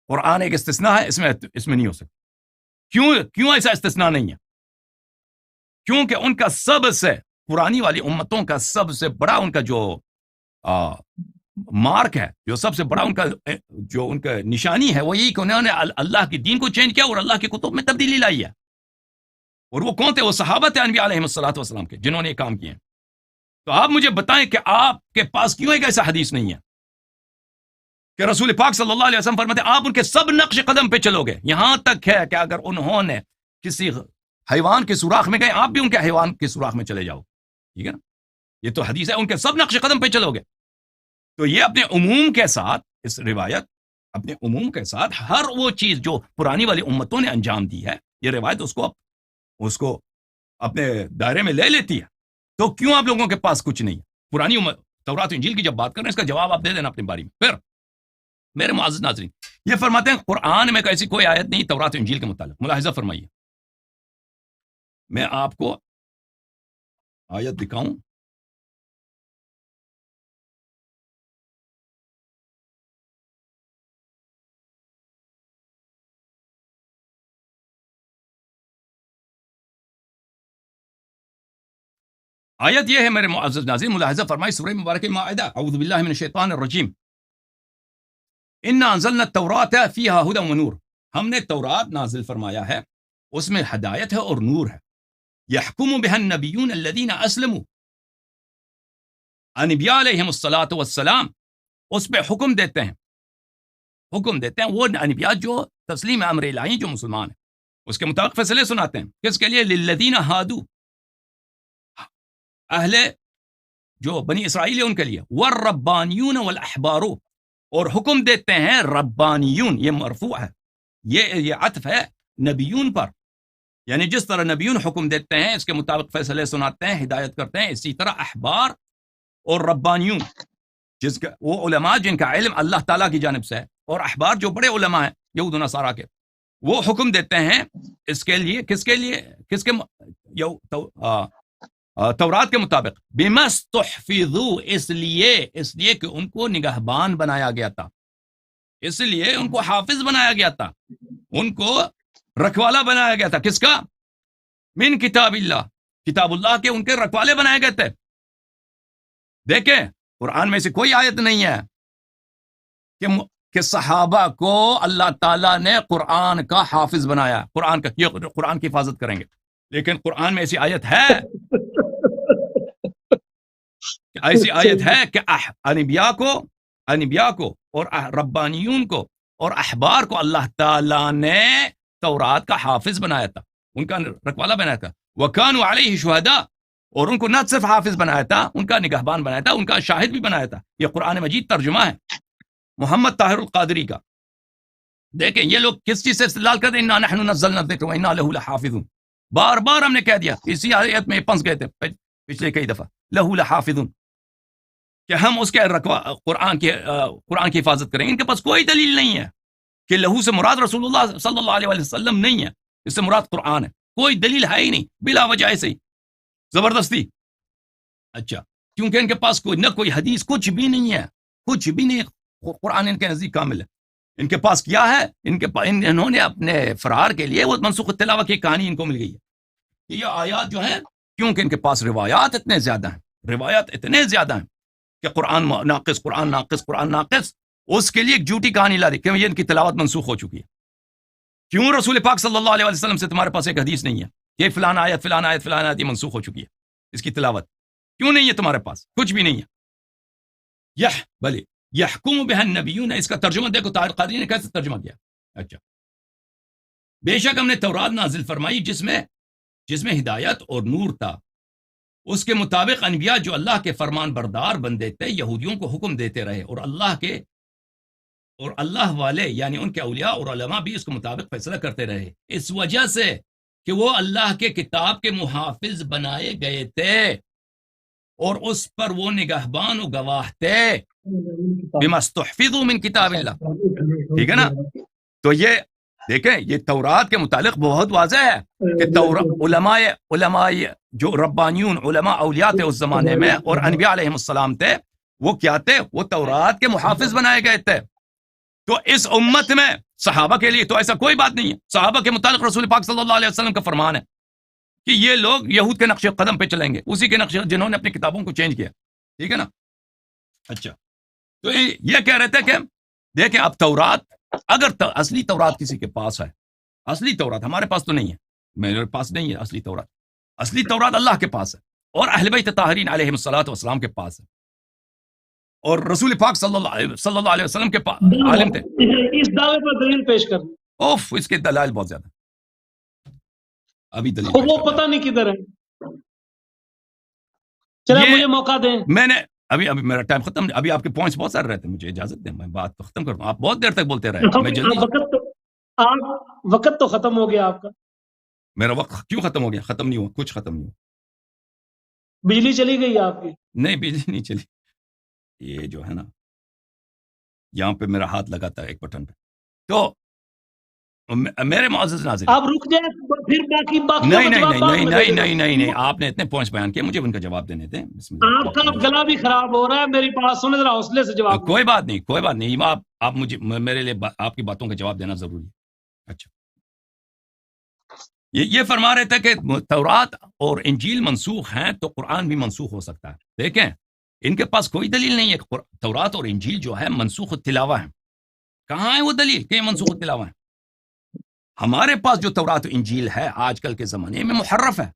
قرآن ایک استثناء ہے، اس میں نہیں ہو سکتا. کیوں ایسا استثناء نہیں ہے؟ کیونکہ ان کا سب سے پرانی والی امتوں کا سب سے بڑا ان کا جو مارک ہے، جو سب سے بڑا ان کا نشانی ہے، وہ یہی کہ انہوں نے اللہ کی دین کو چینج کیا اور اللہ کی کتب میں تبدیلی لائی ہے. اور وہ کون تھے؟ وہ صحابہ تھے انبیاء علیہ الصلوۃ والسلام کے، جنہوں نے یہ کام کیے ہیں. تو آپ مجھے بتائیں کہ آپ کے پاس کیوں ایک ایسا حدیث نہیں ہے کہ رسول پاک صلی اللہ علیہ وسلم فرماتے ہیں آپ ان کے سب نقش قدم پہ چلو گے. یہاں تک ہے کہ اگر انہوں نے کسی حیوان کے سوراخ میں گئے آپ بھی ان کے حیوان کے سوراخ میں چلے جاؤ. ٹھیک ہے نا, یہ تو حدیث ہے, ان کے سب نقش قدم پہ چلو گے. تو یہ اپنے عموم کے ساتھ, اس روایت اپنے عموم کے ساتھ ہر وہ چیز جو پرانی والی امتوں نے انجام دی ہے, یہ روایت اس کو اپنے دائرے میں لے لیتی ہے. تو کیوں آپ لوگوں کے پاس کچھ نہیں ہے؟ پرانی تورات و انجیل کی جب بات کر رہے ہیں, اس کا جواب آپ دے دینا اپنی باری میں. پھر میرے معزز ناظرین, یہ فرماتے ہیں قرآن میں ایسی کوئی آیت نہیں تورات و انجیل کے متعلق. ملاحظہ فرمائیے, میں آپ کو آیت دکھاؤں. آیت یہ ہے میرے معزز ناظرین, ملاحظہ فرمائے, سورہ مبارک مائدہ, اعوذ باللہ من الشیطان الرجیم, انا انزلنا التوراۃ فیہا ھدی ونور. ہم نے تورات نازل فرمایا ہے, اس میں ہدایت ہے اور نور ہے. یحکم بها النبیون الذین اسلموا, انبیاء علیہم الصلاۃ والسلام اس پہ حکم دیتے ہیں وہ انبیاء جو تسلیم امر الہی, جو مسلمان ہیں, اس کے مطابق فیصلے سناتے ہیں. کس کے لیے؟ للذین ہادو, اہل جو بنی اسرائیل ان کے لیے. والربانیون والاحبار, اور حکم دیتے ہیں ربانیون, یہ مرفوع ہے, یہ عطف ہے نبیون پر. یعنی جس طرح نبیون حکم دیتے ہیں, اس کے مطابق فیصلے سناتے ہیں, ہدایت کرتے ہیں, اسی طرح احبار اور ربانیون, وہ علماء جن کا علم اللہ تعالیٰ کی جانب سے ہے, اور احبار جو بڑے علماء ہیں یہود و نصارہ کے, وہ حکم دیتے ہیں اس کے لیے. کس کے تورات کے مطابق. بما استحفظوا, اس لیے کہ ان کو نگہبان بنایا گیا تھا, اس لیے ان کو حافظ بنایا گیا تھا, ان کو رکھوالا بنایا گیا تھا. کس کا؟ من کتاب اللہ, کتاب اللہ کے ان کے رکھوالے بنائے گئے تھے. دیکھیں قرآن میں سے کوئی آیت نہیں ہے کہ صحابہ کو اللہ تعالیٰ نے قرآن کا حافظ بنایا, قرآن کی حفاظت کریں گے. لیکن قرآن میں ایسی آیت ہے کہ انبیاء کو اور ربانیون کو اور احبار کو اللہ تعالیٰ نے تورات کا حافظ بنایا تھا, ان کا رکھوالا بنایا تھا. وَكَانُوا عَلَيْهِ شُهَدَاءَ, اور ان کو نہ صرف حافظ بنایا تھا, ان کا نگہبان بنایا تھا, ان کا شاہد بھی بنایا تھا. یہ قرآن مجید ترجمہ ہے محمد طاہر القادری کا. دیکھیں یہ لوگ کس چیز سے استدلال کرتے ہیں, اِنَّا نَحْنُ نَزَّلْنَا الذِّكْرَ وَإِنَّا لَهُ لَحَافِظُونَ. بار بار ہم نے کہہ دیا, اسی آیت میں پھنس گئے تھے پچھلے کئی دفعہ, لَهُ لَحَافِظُونَ, کہ ہم اس کے قرآن کی حفاظت کریں گے. ان کے پاس کوئی دلیل نہیں ہے کہ لہو سے مراد رسول اللہ صلی اللہ علیہ وسلم نہیں ہے, اس سے مراد قرآن ہے. کوئی دلیل ہے ہی نہیں, بلا وجہ سے ہی زبردستی. اچھا, کیونکہ ان کے پاس کوئی حدیث, کچھ بھی نہیں ہے, کچھ بھی نہیں. قرآن ان کے نزدیک کامل ہے. ان کے پاس کیا ہے, انہوں نے اپنے فرار کے لیے وہ منسوخ التلاوہ کی کہانی ان کو مل گئی ہے. یہ آیات جو ہیں, کیونکہ ان کے پاس روایات اتنے زیادہ ہیں کہ قرآن ناقص, اس کے لیے ایک جھوٹی کہانی لا دی کہ یہ ان کی تلاوت منسوخ ہو چکی ہے. کیوں رسول پاک صلی اللہ علیہ وسلم سے تمہارے پاس ایک حدیث نہیں ہے کہ فلان آیت یہ منسوخ ہو چکی ہے, اس کی تلاوت کیوں نہیں ہے تمہارے پاس؟ کچھ بھی نہیں ہے. بھلے یحکم بها النبیون, اس کا ترجمہ دیکھو طاہر قادری نے کیسے ترجمہ کیا. اچھا, بے شک ہم نے تورات نازل فرمائی جس میں ہدایت اور نور تھا, اس کے مطابق انبیاء جو اللہ کے فرمان بردار بندے تھے یہودیوں کو حکم دیتے رہے, اور اللہ والے یعنی ان کے اولیاء اور علماء بھی اس کے مطابق فیصلہ کرتے رہے, اس وجہ سے کہ وہ اللہ کے کتاب کے محافظ بنائے گئے تھے اور اس پر وہ نگہبان و گواہ تھے. بما استحفظوا من کتاب اللہ. ٹھیک ہے نا. تو یہ دیکھیں, یہ تورات کے متعلق بہت واضح ہے کہ علماء جو ربانیون علماء اولیاء تھے اس زمانے میں اور انبیاء علیہم السلام تھے, وہ کیا تھے؟ وہ تورات کے محافظ بنائے گئے تھے. تو اس امت میں صحابہ کے لیے تو ایسا کوئی بات نہیں ہے. صحابہ کے متعلق رسول پاک صلی اللہ علیہ وسلم کا فرمان ہے کہ یہ لوگ یہود کے نقش قدم پہ چلیں گے, اسی کے نقش جنہوں نے اپنی کتابوں کو چینج کیا. ٹھیک ہے نا. اچھا, تو یہ کہہ رہے تھے کہ دیکھیں اب تورات, اگر اصلی تورات کسی کے پاس ہے, اصلی تورات ہمارے پاس تو نہیں ہے, میرے پاس نہیں ہے اصلی تورات اللہ کے پاس ہے اور اہل بیت طاہرین علیہم الصلوۃ والسلام کے پاس ہے. اور رسول پاک صلی اللہ علیہ وسلم کے عالم تھے. اس دعوے پر دلیل پیش کر. اوف، اس کے دلائل بہت زیادہ. ابھی دلیل وہ پیش کرتا پتہ نہیں کدھر ہے. چلو یہ- مجھے موقع دیں. میں نے ابھی میرا ٹائم ختم. ابھی آپ کے پوائنٹس بہت سارے رہتے ہیں، مجھے اجازت دیں میں بات ختم کروں. آپ بہت دیر تک بولتے رہے. میں جلدی. وقت تو ختم ہو گیا آپ کا. میرا وقت کیوں ختم ہو گیا؟ ختم نہیں ہوا، کچھ ختم نہیں ہوا. بجلی چلی گئی آپ کی. نہیں، بجلی نہیں چلی. یہ جو ہے نا، یہاں پہ میرا ہاتھ لگا تھا ایک بٹن پہ. تو میرے معزز ناظرین، آپ رک جائیں پھر باقی نہیں نہیں نہیں نہیں نہیں نہیں نہیں نہیں آپ نے اتنے پوائنٹس بیان کیے، مجھے ان کا جواب دینے تھے. بسم اللہ. آپ کا گلا بھی خراب ہو رہا ہے. میری بات سنیں ذرا حوصلے سے جواب. کوئی بات نہیں، کوئی بات نہیں. آپ مجھے، میرے لیے آپ کی باتوں کا جواب دینا ضروری ہے. اچھا، یہ فرما رہے تھے کہ تورات اور انجیل منسوخ ہیں تو قرآن بھی منسوخ ہو سکتا ہے. دیکھیں، ان کے پاس کوئی دلیل نہیں ہے. تورات اور انجیل جو ہے منسوخ التلاوہ ہے. کہاں ہے وہ دلیل کہ یہ منسوخ التلاوہ ہے؟ ہمارے پاس جو تورات و انجیل ہے آج کل کے زمانے میں محرف ہے.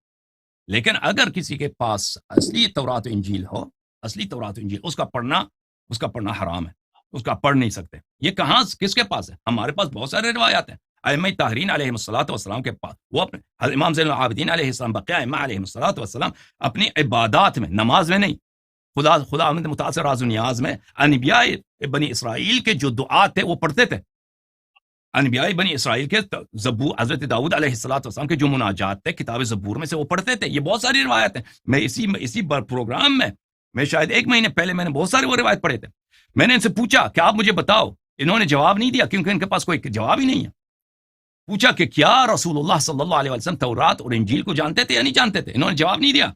لیکن اگر کسی کے پاس اصلی تورات و انجیل ہو، اصلی تورات و انجیل، اس کا پڑھنا حرام ہے. اس کا پڑھ نہیں سکتے. یہ کہاں، کس کے پاس ہے؟ ہمارے پاس بہت سارے روایات ہیں. ائمہ طاہرین علیہ الصلوۃ والسلام کے پاس، وہ اپنے امام زین العابدین علیہ السلام، بقیہ ائمہ علیہ الصلوۃ والسلام اپنی عبادات میں، نماز میں نہیں، خدا متعال راز و نیاز میں انبیاء بنی اسرائیل کے جو دعات تھے وہ پڑھتے تھے. انبیاء بنی اسرائیل کے زبور، حضرت داؤد علیہ الصلوۃ والسلام کے جو مناجات تھے کتاب زبور میں سے وہ پڑھتے تھے. یہ بہت ساری روایت ہیں. میں اسی پروگرام میں شاید 1 مہینے پہلے میں نے بہت سارے وہ روایت پڑھے تھے. میں نے ان سے پوچھا کہ آپ مجھے بتاؤ. انہوں نے جواب نہیں دیا کیونکہ ان کے پاس کوئی جواب ہی نہیں ہے. پوچھا کہ کیا رسول اللہ صلی اللہ علیہ وسلم تورات اور انجیل کو جانتے تھے یا نہیں جانتے تھے؟ انہوں نے جواب نہیں دیا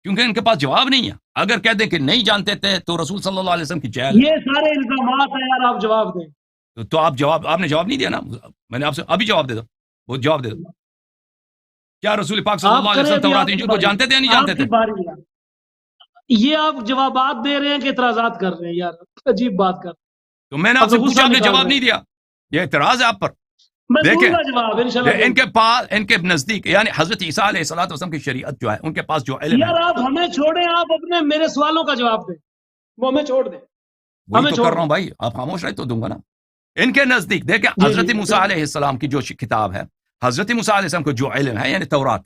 کیونکہ ان کے پاس جواب نہیں ہے. اگر کہہ دیں کہ نہیں جانتے تھے تو رسول صلی اللہ علیہ وسلم کی جہل. یہ سارے الزامات ہیں یار، آپ جواب دیں. تو آپ نے جواب نہیں دیا نا. میں نے آپ سے ابھی جواب دے دو. وہ جواب دے دو. کیا رسول پاک صلی اللہ علیہ وسلم تورات انجیل کو جانتے تھے یا نہیں جانتے تھے؟ یہ آپ جوابات دے رہے ہیں کہ اعتراضات کر رہے ہیں یار، عجیب بات کر. تو میں نے آپ سے پوچھا، آپ نے جواب نہیں دیا. یہ اعتراض ہے آپ پر. میں دوں دیکھیں، گا جواب انشاءاللہ. ان کے پاس، ان کے نزدیک، یعنی حضرت عیسیٰ علیہ الصلوۃ والسلام کی شریعت جو ہے، ان کے پاس جو علم ہے. یار آپ ہمیں چھوڑیں، آپ اپنے میرے سوالوں کا جواب دیں. وہ ہمیں چھوڑ دیں. وہی تو کر رہا ہوں بھائی. آپ خاموش رہے تو دوں گا نا. ان کے نزدیک دیکھیں، حضرت موسیٰ علیہ السلام کی جو کتاب ہے، حضرت موسیٰ علیہ السلام کو جو علم ہے یعنی تورات،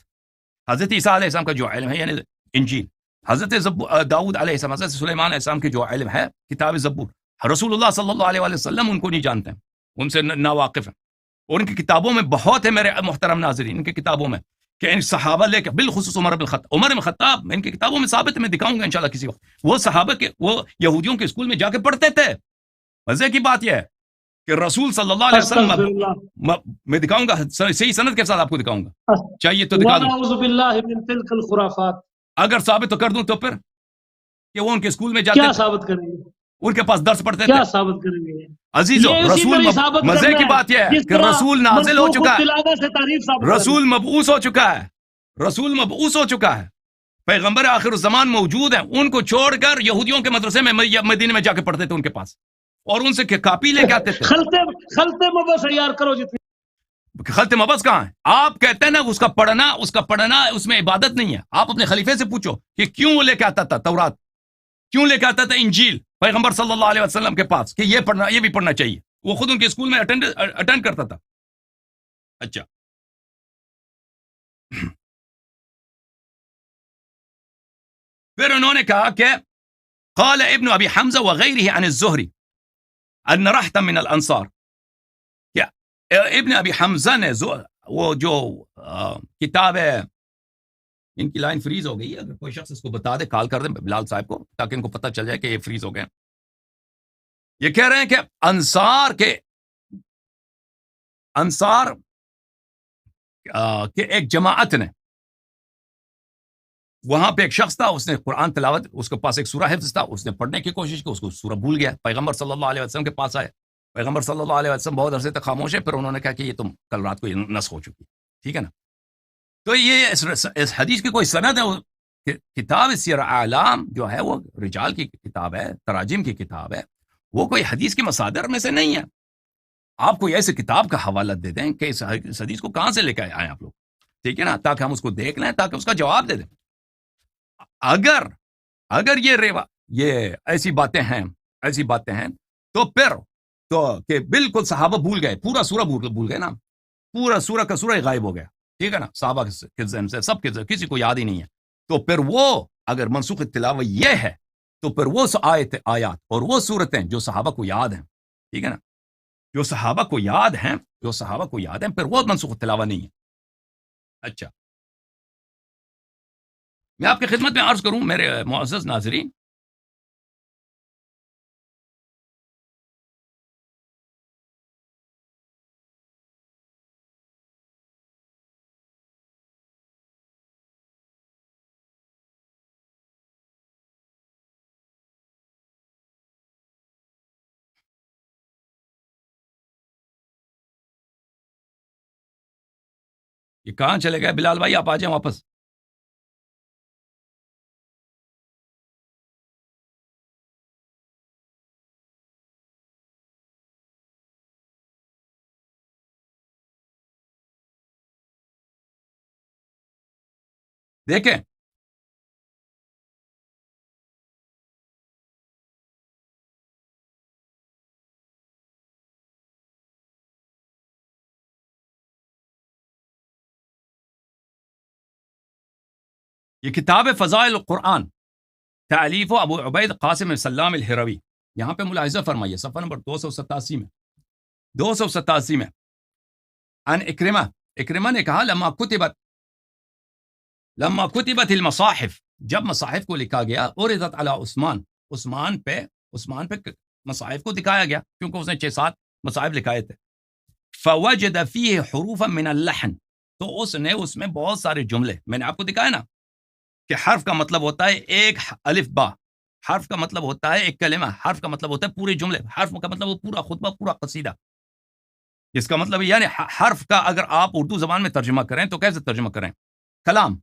حضرت عیسیٰ علیہ السلام کا جو علم ہے یعنی انجیل، حضرت داؤد علیہ السلام، حضرت سلیمان علیہ السلام کی جو علم ہے کتاب زبور، رسول اللہ صلی اللہ علیہ وسلم ان کو نہیں جانتے ہیں، ان سے ناواقف ہیں. اور ان کی کتابوں میں بہت ہے میرے محترم ناظرین، ان کی کتابوں میں کہ ان صحابہ لے کے، بالخصوص عمر بن خطاب، ان کی کتابوں میں ثابت ہے. میں دکھاؤں گا انشاءاللہ کسی وقت. وہ صحابہ کے، وہ یہودیوں کے اسکول میں جا کے پڑھتے تھے. مزے کی بات یہ ہے کہ رسول صلی اللہ علیہ وسلم، میں دکھاؤں گا صحیح سند کے ساتھ، آپ کو دکھاؤں گا. چاہیے تو دکھا دوں. اعوذ باللہ من تلک الخرافات. اگر ثابت تو کر دوں تو پھر کہ وہ ان کے اسکول میں جاتے کیا تھے، ثابت کریں گے؟ ان کے پاس درس پڑھتے کیا تھے. ثابت کریں گے؟ عزیزو، رسول مزے کی بات یہ ہے کہ رسول نازل ہو چکا ہے، رسول مبعوث ہو چکا ہے، رسول مبعوث ہو چکا ہے، پیغمبر آخر الزمان موجود ہیں. ان کو چھوڑ کر یہودیوں کے مدرسے میں مدینے میں جا کے پڑھتے تھے ان کے پاس، اور ان سے کاپی لے کے آتے تھے. خلطے مبس یار کرو جتنی. خلط مبس کہاں ہے؟ آپ کہتے ہیں نا اس کا پڑھنا اس میں عبادت نہیں ہے. آپ اپنے خلیفے سے پوچھو کہ کیوں وہ لے کے آتا تھا تورات، کیوں لے کے آتا تھا انجیل پیغمبر صلی اللہ علیہ وسلم کے پاس کہ یہ بھی پڑھنا چاہیے. وہ خود ان کے اسکول میں اٹینڈ کرتا تھا. اچھا، پھر انہوں نے کہا کہ قال ابن ابی حمزہ وغیرہ عن الزہری ان رحتا من الانصار. کیا ابن ابی حمزہ نے وہ جو کتاب ہے، ان کی لائن فریز ہو گئی ہے، اگر کوئی شخص اس کو بتا دے، کال کر دیں بلال صاحب کو تاکہ ان کو پتہ چل جائے کہ یہ فریز ہو گئے. یہ کہہ رہے ہیں کہ انصار کے ایک جماعت نے، وہاں پہ ایک شخص تھا، اس نے قرآن تلاوت، اس کے پاس ایک سورہ حفظ تھا، اس نے پڑھنے کی کوشش کی، اس کو سورہ بھول گیا. پیغمبر صلی اللہ علیہ وسلم کے پاس آئے. پیغمبر صلی اللہ علیہ وسلم بہت عرصے تک خاموش ہے، پھر انہوں نے کہا کہ یہ تم کل رات کو نسخ ہو چکی، ٹھیک ہے نا. تو یہ اس حدیث کی کوئی سند ہے؟ کتاب سیر اعلام جو ہے وہ رجال کی کتاب ہے، تراجم کی کتاب ہے، وہ کوئی حدیث کے مصادر میں سے نہیں ہے. آپ کو ایسے کتاب کا حوالہ دے دیں کہ اس حدیث کو کہاں سے لے کے آئے آپ لوگ، ٹھیک ہے نا، تاکہ ہم اس کو دیکھ لیں، تاکہ اس کا جواب دے دیں. اگر یہ یہ ایسی باتیں ہیں تو پھر تو کہ بالکل صحابہ بھول گئے، پورا سورہ بھول گئے نا، پورا سورہ کا سورہ غائب ہو گیا، ٹھیک ہے نا، صحابہ کے ذہن سے سب کے ذہن، کسی کو یاد ہی نہیں ہے. تو پھر وہ اگر منسوخ تلاوہ یہ ہے تو پھر وہ آیات اور وہ صورتیں جو صحابہ کو یاد ہیں، ٹھیک ہے نا، جو صحابہ کو یاد ہیں پھر وہ منسوخ تلاوہ نہیں ہے. اچھا، میں آپ کی خدمت میں عرض کروں میرے معزز ناظرین، یہ کہاں چلے گئے بلال بھائی؟ آپ آ جائیں واپس. دیکھیں یہ کتاب فضائل القرآن تالیف و ابو عبید قاسم سلام الہروی، یہاں پہ ملاحظہ فرمائیے صفحہ نمبر 287 میں ان اکرمہ نے کہا لما کتبت المصاحف، جب مصاحف کو لکھا گیا، عرضت علی عثمان پہ مصاحف کو دکھایا گیا، کیونکہ اس نے 6-7 مصاحف لکھائے تھے. فوجد فیہ حروفا من اللحن، تو اس نے اس میں بہت سارے جملے، میں نے آپ کو دکھایا نا کہ حرف کا مطلب ہوتا ہے ایک الف با، حرف کا مطلب ہوتا ہے ایک کلمہ، حرف کا مطلب ہوتا ہے پورے جملے، حرف کا مطلب وہ پورا خطبہ، پورا قصیدہ. اس کا مطلب یعنی حرف کا اگر آپ اردو زبان میں ترجمہ کریں تو کیسے ترجمہ کریں؟ کلام،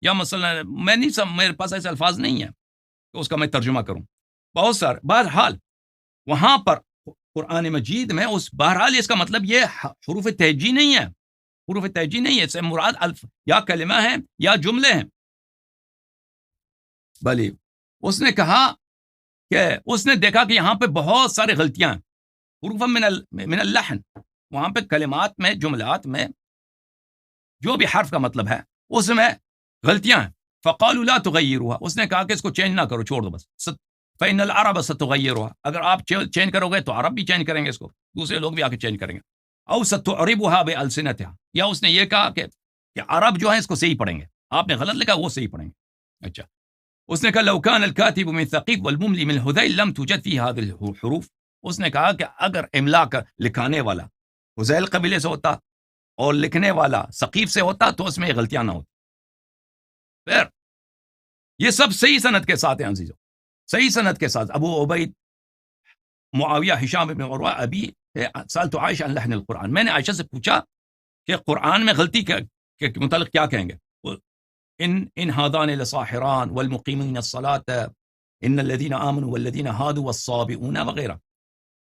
یا مثلا میں نہیں میرے پاس ایسے الفاظ نہیں ہیں کہ اس کا میں ترجمہ کروں، بہت سارے. بہرحال وہاں پر قرآن مجید میں بہرحال اس کا مطلب یہ حروف تہجی نہیں ہے، اس سے مراد الف یا کلمہ ہیں یا جملے ہیں. بلی اس نے کہا کہ اس نے دیکھا کہ یہاں پہ بہت سارے غلطیاں ہیں، حروف من اللحن، وہاں پہ کلمات میں، جملات میں جو بھی حرف کا مطلب ہے اس میں غلطیاں ہیں. فقالوا لا تغیروها، اس نے کہا کہ اس کو چینج نہ کرو، چھوڑ دو بس. فإن العرب ستغیرها، اگر آپ چینج کرو گے تو عرب بھی چینج کریں گے، اس کو دوسرے لوگ بھی آ کے چینج کریں گے. او ستعربها بألسنتها، یا اس نے یہ کہا کہ عرب جو ہیں اس کو صحیح پڑھیں گے، آپ نے غلط لکھا وہ صحیح پڑھیں گے. اچھا، اس نے کہا لو كان الكاتب من ثقيف والمملي من هذيل لم توجد فيه هذه الحروف، اس نے کہا کہ اگر املا کا لکھانے والا حذیل قبیلے سے ہوتا اور لکھنے والا ثقیف سے ہوتا تو اس میں غلطیاں نہ ہوتی. پھر یہ سب صحیح سند کے ساتھ ہیں عزیزو، صحیح سند کے ساتھ. ابو عبید معاویہ ہشام بن عروہ ابی سألت عائشہ عن لحن القرآن، میں نے عائشہ سے پوچھا کہ قرآن میں غلطی کے متعلق کیا کہیں گے. ان هذان لساحران والمقيمين الصلاة ان الذين آمنوا والذين هادوا والصابئون وغیرہ.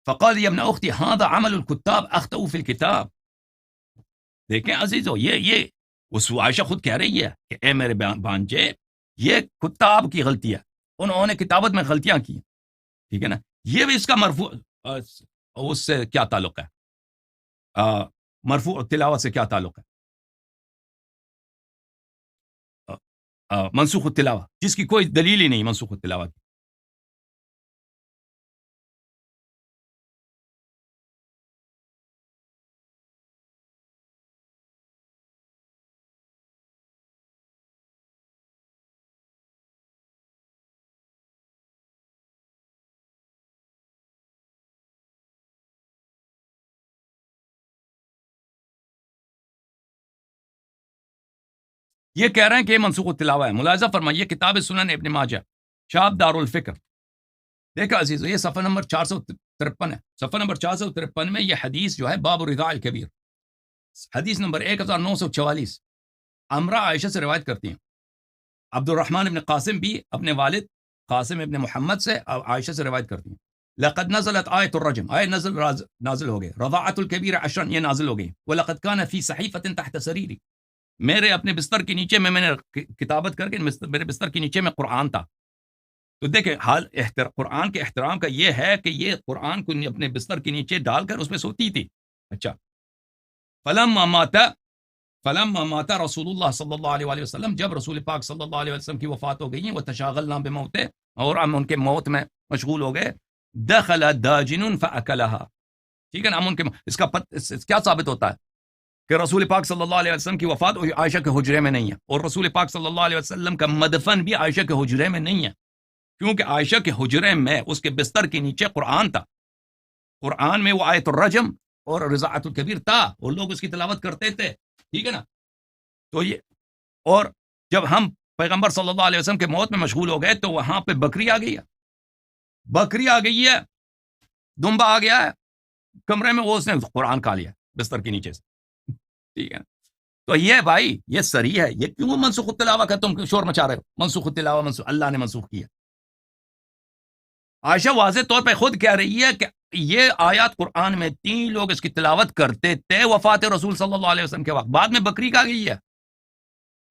فقال يا ابن اختي هذا عمل الكتاب اخطأوا في الكتاب. دیکھیں عزیزو، یہ اس عائشہ خود کہہ رہی ہے کہ اے میرے بانجے، یہ کتاب کی غلطی ہے، انہوں نے کتابت میں غلطیاں کی، ٹھیک ہے نا. یہ بھی اس کا مرفوع اس سے کیا تعلق ہے؟ مرفوع تلاوت سے کیا تعلق ہے؟ منسوخ التلاوہ، جس کی کوئی دلیل ہی نہیں منسوخ التلاوہ کی. یہ کہہ رہے ہیں کہ یہ منسوخ التلاوہ ہے. ملاحظہ فرمائیے کتاب سنن ابن ماجہ، شاب دار الفکر، دیکھا عزیزو، یہ صفحہ نمبر 453 ہے. صفحہ نمبر 453 میں یہ حدیث جو ہے باب الرضاع الکبیر، حدیث نمبر 1944، امرا عائشہ سے روایت کرتی ہیں. عبد الرحمن ابن قاسم بھی اپنے والد قاسم ابن محمد سے عائشہ سے روایت کرتی ہیں. لقد نزلت آیت الرجم، آیت نازل ہو گئے. رضاعت الکبیر 10 یہ نازل ہو گئی. وَلَقَدْ كَانَ فِي صَحِيفَةٍ تَحْتَ سَرِيرِ، میرے اپنے بستر کے نیچے میں نے کتابت کر کے میرے بستر کے نیچے میں قرآن تھا. تو دیکھیں حال قرآن کے احترام کا یہ ہے کہ یہ قرآن کو اپنے بستر کے نیچے ڈال کر اس میں سوتی تھی. اچھا، فلما مات رسول اللہ صلی اللہ علیہ وآلہ وسلم، جب رسول پاک صلی اللہ علیہ وسلم کی وفات ہو گئی، وہ تشاغلنا بموتے، اور ہم ان کے موت میں مشغول ہو گئے. دخل داجن فاکلها، ٹھیک ہے نا. ہم ان کے اس کا کیا ثابت ہوتا ہے کہ رسول پاک صلی اللہ علیہ وسلم کی وفات عائشہ کے حجرے میں نہیں ہے، اور رسول پاک صلی اللہ علیہ وسلم کا مدفن بھی عائشہ کے حجرے میں نہیں ہے، کیونکہ عائشہ کے حجرے میں اس کے بستر کے نیچے قرآن تھا. قرآن میں وہ آیت الرجم اور رضاعت الکبیر تھا، اور لوگ اس کی تلاوت کرتے تھے، ٹھیک ہے نا. تو یہ، اور جب ہم پیغمبر صلی اللہ علیہ وسلم کے موت میں مشغول ہو گئے تو وہاں پہ بکری آ گئی ہے، بکری آ گئی ہے، دمبا آ گیا ہے کمرے میں، وہ اس نے قرآن کھا لیا بستر کے نیچے سے، ٹھیک ہے. تو یہ بھائی یہ سری ہے. یہ کیوں منسوخ التلاوہ کا تم شور مچا رہے ہو؟ منسوخ التلاوہ منسوخ، اللہ نے منسوخ کیا. عائشہ واضح طور پہ خود کہہ رہی ہے کہ یہ آیات قرآن میں 3 لوگ اس کی تلاوت کرتے تھے وفات رسول صلی اللہ علیہ وسلم کے وقت. بعد میں بکری کھا گئی ہے،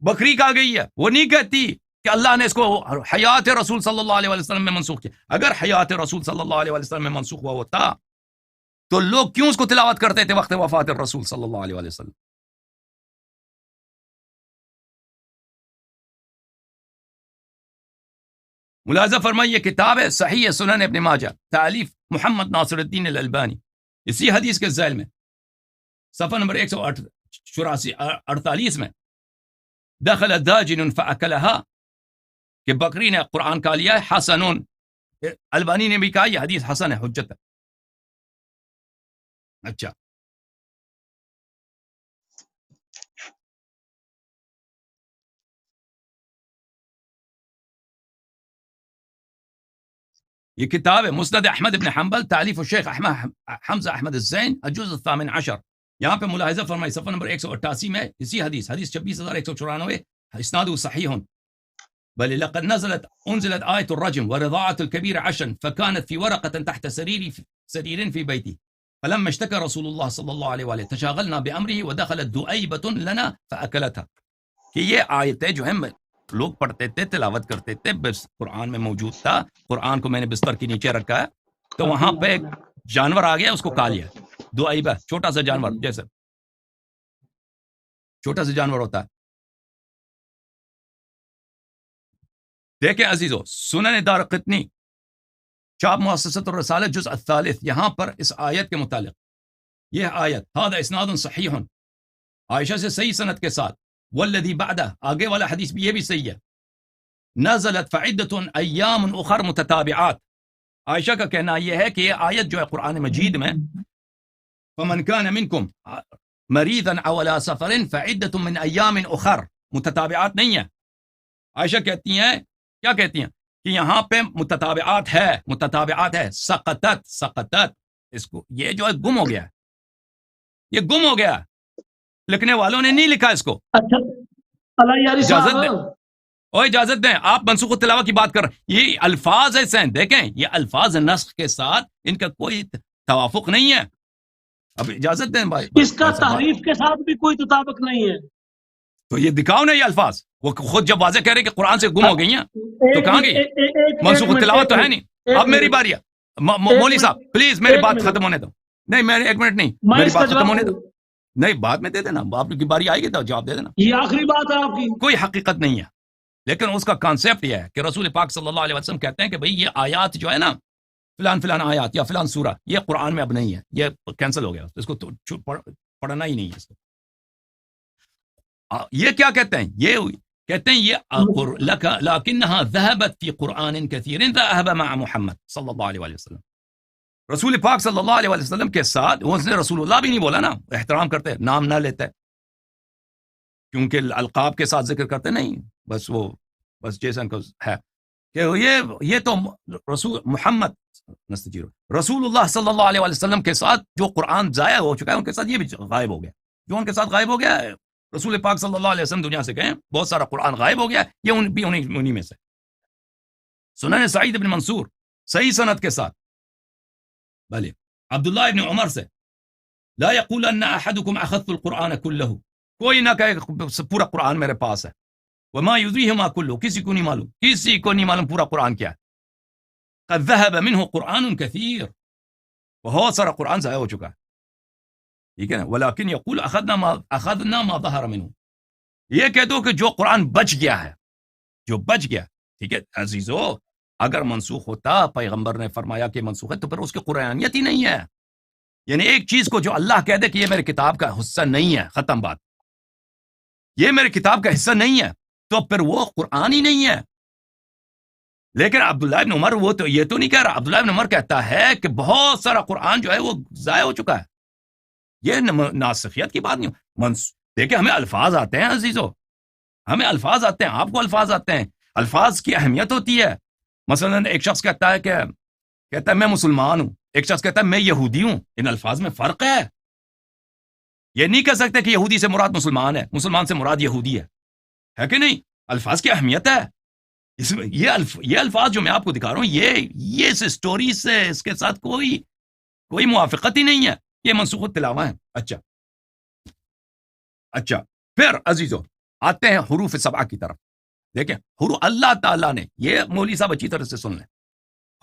بکری کھا گئی ہے. وہ نہیں کہتی کہ اللہ نے اس کو حیات رسول صلی اللہ علیہ وسلم میں منسوخ کیا. اگر حیات رسول صلی اللہ علیہ وسلم میں منسوخ ہوا ہوتا تو لوگ کیوں اس کو تلاوت کرتے تھے وقت وفات رسول صلی اللہ علیہ وسلم؟ ملاحظہ فرمائیے، یہ کتاب ہے صحیح سنن ابن ماجہ، تالیف محمد ناصر الدین الالبانی. اسی حدیث کے ذیل میں صفحہ نمبر 148 میں دخل داجن فاکلها، کہ بکری نے قرآن کھا لیا ہے. حسنون، البانی نے بھی کہا یہ حدیث حسن ہے، حجت ہے. اچھا، یہ کتاب ہے مسند احمد بن حنبل، تالیف الشیخ حمزہ احمد الزین، الجزء الثامن عشر. یہاں پہ ملاحظہ فرمائی صفحہ نمبر 188 میں اسی حدیث 26194، اسناد صحیح. بل لقد انزلت آیت الرجم ورضاعة الكبير عشا فكانت في ورقة تحت سرير في بيتي فلما اشتكى رسول الله صلى الله عليه وآله تشاغلنا بأمره ودخلت دؤيبة لنا فأكلتها. کہ یہ آیتیں جو ہیں لوگ پڑھتے تھے، تلاوت کرتے تھے، بس قرآن میں موجود تھا. قرآن کو میں نے بستر کے نیچے رکھا ہے تو وہاں پہ ایک جانور آ گیا، اس کو کھا لیا. دؤیبہ چھوٹا سا جانور، جیسے چھوٹا سا جانور ہوتا ہے. دیکھیں عزیزو، سنن دارقطنی، چاپ مؤسسۃ الرسالہ، جزء الثالث، یہاں پر اس آیت کے متعلق یہ آیت هذا اسناد صحیح، عائشہ سے صحیح سند کے ساتھ، والذی بعدہ، آگے والا حدیث بھی یہ بھی صحیح ہے، نزلت فعدۃ ایام اخر متتابعات. عائشہ کا کہنا یہ ہے کہ یہ آیت جو ہے قرآن مجید میں فمن كان منکم مریضا او علی سفر فعدۃ من ایام اخر، متتابعات نہیں ہے. عائشہ کہتی ہیں، کیا کہتی ہیں کہ یہاں پہ متتابعات ہے. سقطت، اس کو یہ جو ہے گم ہو گیا ہے، یہ گم ہو گیا. لکھنے والوں نے نہیں لکھا اس کو. اچھا اللہ یاری اجازت دیں، صاحب، اور اجازت دیں، آپ منسوخ التلاوہ کی بات کر رہے ہیں. یہ الفاظ ایسے ہیں، دیکھیں یہ الفاظ نسخ کے ساتھ ان کا کوئی توافق نہیں ہے. اب اجازت دیں بھائی، اس کا تحریف کے ساتھ بھی کوئی تطابق نہیں ہے. تو یہ دکھاؤ نا، یہ الفاظ وہ خود جب واضح کہہ رہے کہ قرآن سے گم ہو گئی ہیں تو کہاں گئی؟ منسوخ التلاوت تو ہے نہیں. اب میری باری ہے، مولوی صاحب پلیز میری بات ختم ہونے دو. نہیں، میں ایک منٹ نہیں، میری بات ختم ہونے دو. نہیں، بعد میں دے دینا، آپ کی باری آئے گی تو جواب دے دینا. یہ آخری بات ہے آپ کی. کوئی حقیقت نہیں ہے، لیکن اس کا کانسیپٹ یہ ہے کہ رسول پاک صلی اللہ علیہ وسلم کہتے ہیں کہ بھئی یہ آیات جو ہے نا، فلان آیات یا فلان سورہ، یہ قرآن میں اب نہیں ہے، یہ کینسل ہو گیا، اس کو پڑھنا ہی نہیں ہے. اس کو یہ کیا کہتے ہیں؟ یہ کہتے ہیں یہ لکنہا ذہبت فی قرآن کثیر ذہب مع محمد صلی اللہ علیہ وسلم. رسول پاک صلی اللہ علیہ وسلم کے ساتھ اس نے رسول اللہ بھی نہیں بولا نا، احترام کرتے، نام نہ لیتے، کیونکہ القاب کے ساتھ ذکر کرتے نہیں، بس وہ بس جیسا ان کو ہے کہ یہ تو رسول محمد رسول اللہ صلی اللہ علیہ وسلم کے ساتھ جو قرآن ضائع ہو چکا ہے، ان کے ساتھ یہ بھی غائب ہو گیا. جو ان کے ساتھ غائب ہو گیا ہے، رسول پاک صلی اللہ علیہ وسلم دنیا سے گئے، بہت سارا قرآن غائب ہو گیا، یہ انہی میں سے. سنن سعید بن منصور صحیح سند کے ساتھ، بھلے عبداللہ ابن عمر سے، لا یقولن احدکم اخذت القرآن کلہ، کوئی نہ کہے پورا قرآن میرے پاس ہے. وما یدریہ ما کلہ، کسی کو نہیں معلوم پورا قرآن کیا ہے. قد ذهب منه قرآن كثير، بہت سارا قرآن ضائع ہو چکا ہے، ٹھیک ہے نا. ولكن يقول اخذنا ما ظهر منه، یہ کہہ دو کہ جو قرآن بچ گیا ہے، جو بچ گیا. ٹھیک ہے عزیزو، اگر منسوخ ہوتا، پیغمبر نے فرمایا کہ منسوخ ہے، تو پھر اس کی قرآنیت ہی نہیں ہے. یعنی ایک چیز کو جو اللہ کہہ دے کہ یہ میرے کتاب کا حصہ نہیں ہے، ختم بات، یہ میرے کتاب کا حصہ نہیں ہے، تو پھر وہ قرآن ہی نہیں ہے. لیکن عبداللہ ابن عمر وہ تو یہ تو نہیں کہہ رہا. عبداللہ ابن عمر کہتا ہے کہ بہت سارا قرآن جو ہے وہ ضائع ہو چکا ہے. یہ ناسخیت کی بات نہیں. دیکھیں ہمیں الفاظ آتے ہیں عزیزو، ہمیں الفاظ آتے ہیں، آپ کو الفاظ آتے ہیں. الفاظ کی اہمیت ہوتی ہے. مثلا ایک شخص کہتا ہے میں مسلمان ہوں، ایک شخص کہتا ہے میں یہودی ہوں. ان الفاظ میں فرق ہے. یہ نہیں کہہ سکتے کہ یہودی سے مراد مسلمان ہے، مسلمان سے مراد یہودی ہے کہ نہیں. الفاظ کی اہمیت ہے. اس میں یہ الفاظ جو میں آپ کو دکھا رہا ہوں، یہ اس اسٹوری سے اس کے ساتھ کوئی موافقت ہی نہیں ہے. یہ منسوخ التلاوہ ہے. اچھا پھر عزیزو آتے ہیں حروف سبعہ کی طرف. دیکھیں حروف اللہ تعالیٰ نے، یہ مولوی صاحب اچھی طرح سے سن لیں،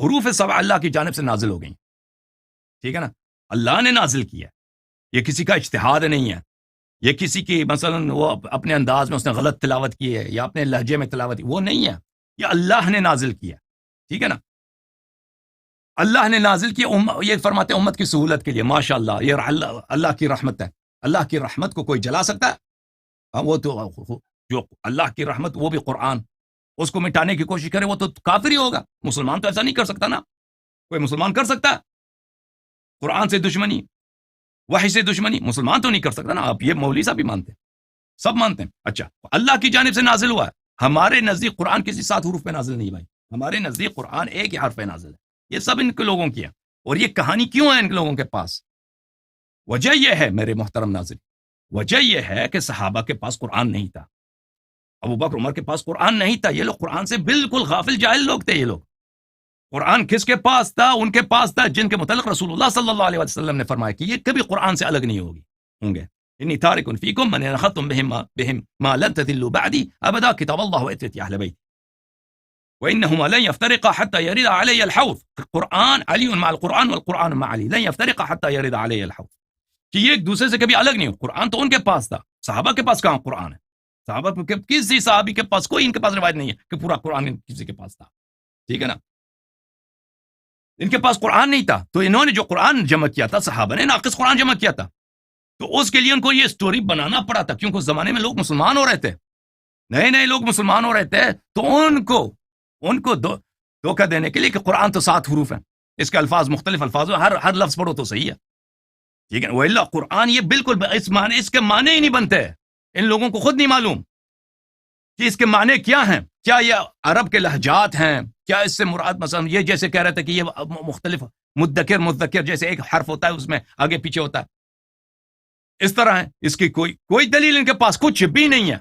حروف سبعہ اللہ کی جانب سے نازل ہو گئی. ٹھیک ہے نا، اللہ نے نازل کیا. یہ کسی کا اجتہاد نہیں ہے، یہ کسی کی مثلا وہ اپنے انداز میں اس نے غلط تلاوت کی ہے یا اپنے لہجے میں تلاوت کی، وہ نہیں ہے. یہ اللہ نے نازل کیا. ٹھیک ہے نا، اللہ نے نازل کیا. یہ فرماتے ہیں امت کی سہولت کے لیے. ماشاء اللہ، یہ اللہ کی رحمت ہے. اللہ کی رحمت کو کوئی جلا سکتا ہے؟ وہ تو جو اللہ کی رحمت، وہ بھی قرآن، اس کو مٹانے کی کوشش کرے وہ تو کافر ہی ہوگا. مسلمان تو ایسا نہیں کر سکتا نا. کوئی مسلمان کر سکتا ہے قرآن سے دشمنی، وحی سے دشمنی؟ مسلمان تو نہیں کر سکتا نا. آپ یہ مولوی صاحب بھی مانتے ہیں، سب مانتے ہیں. اچھا اللہ کی جانب سے نازل ہوا ہے. ہمارے نزدیک قرآن کسی 7 حروف پہ نازل نہیں بھائی. ہمارے نزدیک قرآن ایک ہی حرف پہ نازل ہے. یہ سب ان کے لوگوں کی ہے. اور یہ کہانی کیوں ہے ان کے لوگوں کے پاس؟ وجہ یہ ہے میرے محترم ناظرین، وجہ یہ ہے کہ صحابہ کے پاس قرآن نہیں تھا، ابو بکر عمر کے پاس قرآن نہیں تھا. یہ لوگ قرآن سے بالکل غافل جاہل لوگ تھے. یہ لوگ قرآن کس کے پاس تھا؟ ان کے پاس تھا جن کے متعلق رسول اللہ صلی اللہ علیہ وسلم نے فرمایا کہ یہ کبھی قرآن سے الگ نہیں ہوں گے. انی تارک فیکم من اخذتم بهم ما لن تذلوا بعدی ابدا کتاب اللہ وعترتی اہل بیت وانهما لن يفترقا حتى يرد علی الحوض. قرآن علی مع القرآن والقرآن مع علی لن يفترقا حتى يرد علی الحوض. کہ یہ ایک دوسرے سے کبھی الگ نہیں ہو. قرآن تو ان کے پاس تھا، صحابہ کے پاس کہاں قرآن ہے؟ صحابہ کے کسی صحابی کے پاس کوئی ان کے پاس روایت نہیں ہے کہ پورا قرآن کسی کے پاس تھا. ٹھیک ہے نا، ان کے پاس قرآن نہیں تھا. تو انہوں نے جو قرآن جمع کیا تھا، صحابہ نے ناقص قرآن جمع کیا تھا. تو اس کے لیے ان کو یہ سٹوری بنانا پڑا تھا، کیونکہ اس زمانے میں لوگ مسلمان ہو رہے تھے، نئے نئے لوگ مسلمان ہو رہے تھے. تو ان کو دھوکہ دینے کے لیے کہ قرآن تو 7 حروف ہیں، اس کے الفاظ مختلف الفاظ ہیں، ہر لفظ پڑھو تو صحیح ہے. ٹھیک ہے، وہ اللہ قرآن یہ بالکل اس کے معنی ہی نہیں بنتے. ان لوگوں کو خود نہیں معلوم کہ اس کے معنی کیا ہیں. کیا یہ عرب کے لہجات ہیں؟ کیا اس سے مراد مثلا یہ جیسے کہہ رہے تھے کہ یہ مختلف مذکر جیسے ایک حرف ہوتا ہے اس میں آگے پیچھے ہوتا ہے، اس طرح ہے. اس کی کوئی دلیل ان کے پاس کچھ بھی نہیں ہے،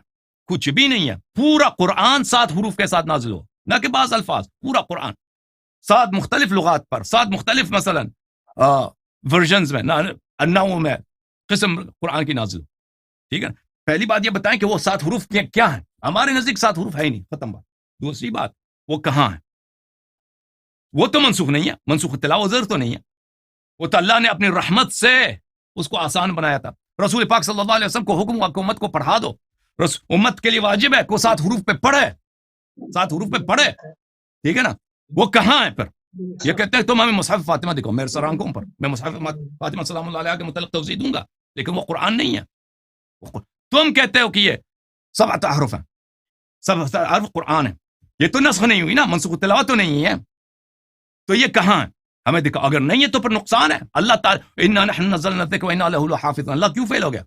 کچھ بھی نہیں ہے. پورا قرآن 7 حروف کے ساتھ نازل ہو، نہ کہ بعض الفاظ. پورا قرآن 7 مختلف لغات پر، 7 مختلف مثلا ورژنز میں، انواع میں قسم قرآن کی نازل ہو. ٹھیک ہے، پہلی بات یہ بتائیں کہ وہ 7 حروف کیا ہیں؟ ہمارے نزدیک 7 حروف ہے ہی نہیں، ختم بات. دوسری بات، وہ کہاں ہے؟ وہ تو منسوخ نہیں ہے، منسوخ تلاوہ ضرور تو نہیں ہے. وہ تو اللہ نے اپنی رحمت سے اس کو آسان بنایا تھا. رسول پاک صلی اللہ علیہ وسلم کو حکم ہوا کہ امت کو پڑھا دو. امت کے لیے واجب ہے کہ وہ 7 حروف پہ پڑھے، 7 حروف پہ پڑھے. ٹھیک ہے نا، وہ کہاں ہے پھر؟ یہ کہتے ہیں تم ہمیں مصحف فاطمہ دکھاؤ. میرے سر آنکھوں پر میں مصحف فاطمہ سلام اللہ علیہ کے متعلق توضیح دوں گا، لیکن وہ قرآن نہیں ہے. تم کہتے ہو کہ یہ 7 حروف ہیں، 7 حرف قرآن ہے. یہ تو نسخ نہیں ہوئی نا، منسوخ تلاوت تو نہیں ہے. تو یہ کہاں ہے؟ ہمیں دکھا. اگر نہیں ہے تو پھر نقصان ہے. اللہ تعالیٰ انا نحن نزلنا الذکر وانا لہ لحافظون. اللہ کیوں فیل ہو گیا؟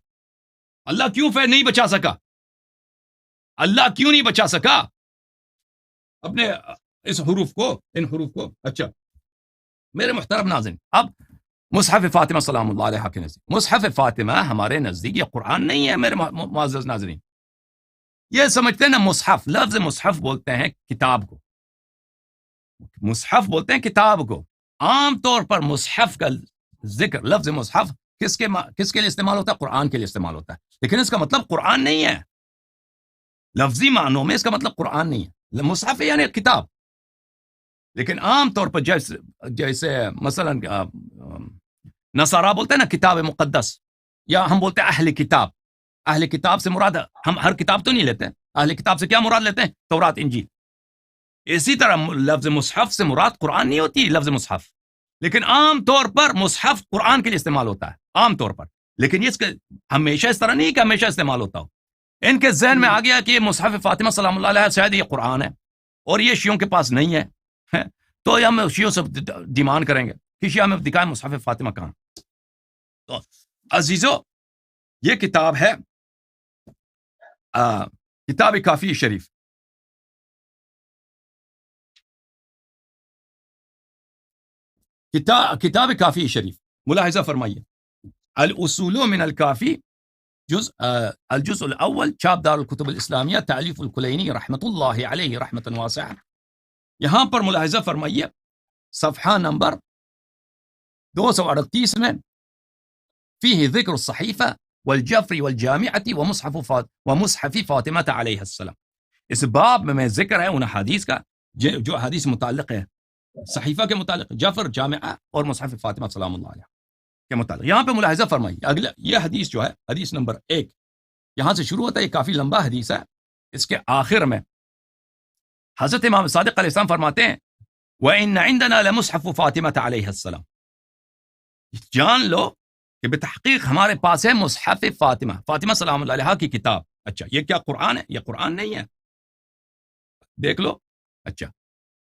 اللہ کیوں نہیں بچا سکا؟ اللہ کیوں نہیں بچا سکا اپنے اس حروف کو، ان حروف کو؟ اچھا میرے محترم ناظرین، اب مصحف فاطمہ سلام اللہ علیہ کے نزدیک، مصحف فاطمہ ہمارے نزدیک یہ قرآن نہیں ہے. میرے معزز ناظرین، یہ سمجھتے ہیں نا مصحف، لفظ مصحف بولتے ہیں کتاب کو، مصحف بولتے ہیں کتاب کو. عام طور پر مصحف کا ذکر، لفظ مصحف کس کے لیے استعمال ہوتا ہے؟ قرآن کے لیے استعمال ہوتا ہے. لیکن اس کا مطلب قرآن نہیں ہے. لفظی معنوں میں اس کا مطلب قرآن نہیں ہے. مصحف یعنی کتاب. لیکن عام طور پر جیسے مثلا نصارہ بولتے ہیں نا کتاب مقدس، یا ہم بولتے ہیں اہل کتاب. اہل کتاب سے مراد ہم ہر کتاب تو نہیں لیتے ہیں. اہل کتاب سے کیا مراد لیتے ہیں؟ تورات انجیل. اسی طرح لفظ مصحف سے مراد قرآن نہیں ہوتی لفظ مصحف، لیکن عام طور پر مصحف قرآن کے لیے استعمال ہوتا ہے عام طور پر. لیکن یہ ہمیشہ اس طرح نہیں کہ ہمیشہ استعمال ہوتا ہو. ان کے ذہن میں آ گیا کہ یہ مصحف فاطمہ سلام اللہ علیہ شاید یہ قرآن ہے، اور یہ شیعوں کے پاس نہیں ہے، تو ہم شیعوں سے ڈیمانڈ کریں گے کہ شیعہ ہمیں دکھائیں مصحف فاطمہ کہاں. تو عزیزو، یہ کتاب ہے کتاب کافی شریف. کتاب کافی شریف ملاحظہ فرمائیے. الاصول من الکافی الجزء الاول، چاپ دار الکتب الاسلامیہ، تالیف الکلینی رحمۃ اللہ علیہ رحمۃ واسعہ. یہاں پر ملاحظہ فرمائیے صفحہ نمبر 238 میں فيه ذکر الصحیفہ والجفر والجامعة ومصحف فاطمہ علیہ السلام. اس باب میں ذکر ہے ان حدیث کا جو حدیث متعلق ہے صحیفہ کے متعلق، جعفر، جامعہ اور مصحف فاطمہ سلام اللہ علیہ کے متعلق. یہاں پہ ملاحظہ فرمائیے اگلا یہ حدیث جو ہے حدیث نمبر 1 یہاں سے شروع ہوتا ہے. یہ کافی لمبا حدیث ہے. اس کے آخر میں حضرت امام صادق علیہ السلام فرماتے ہیں وَإِنَّ عِندَنَا لَمُصْحَفُ فاطمة علیہ السلام. جان لو کہ بتحقیق ہمارے پاس ہے مصحف فاطمہ سلام اللہ علیہ کی کتاب. اچھا، یہ کیا قرآن ہے؟ یہ قرآن نہیں ہے، دیکھ لو. اچھا،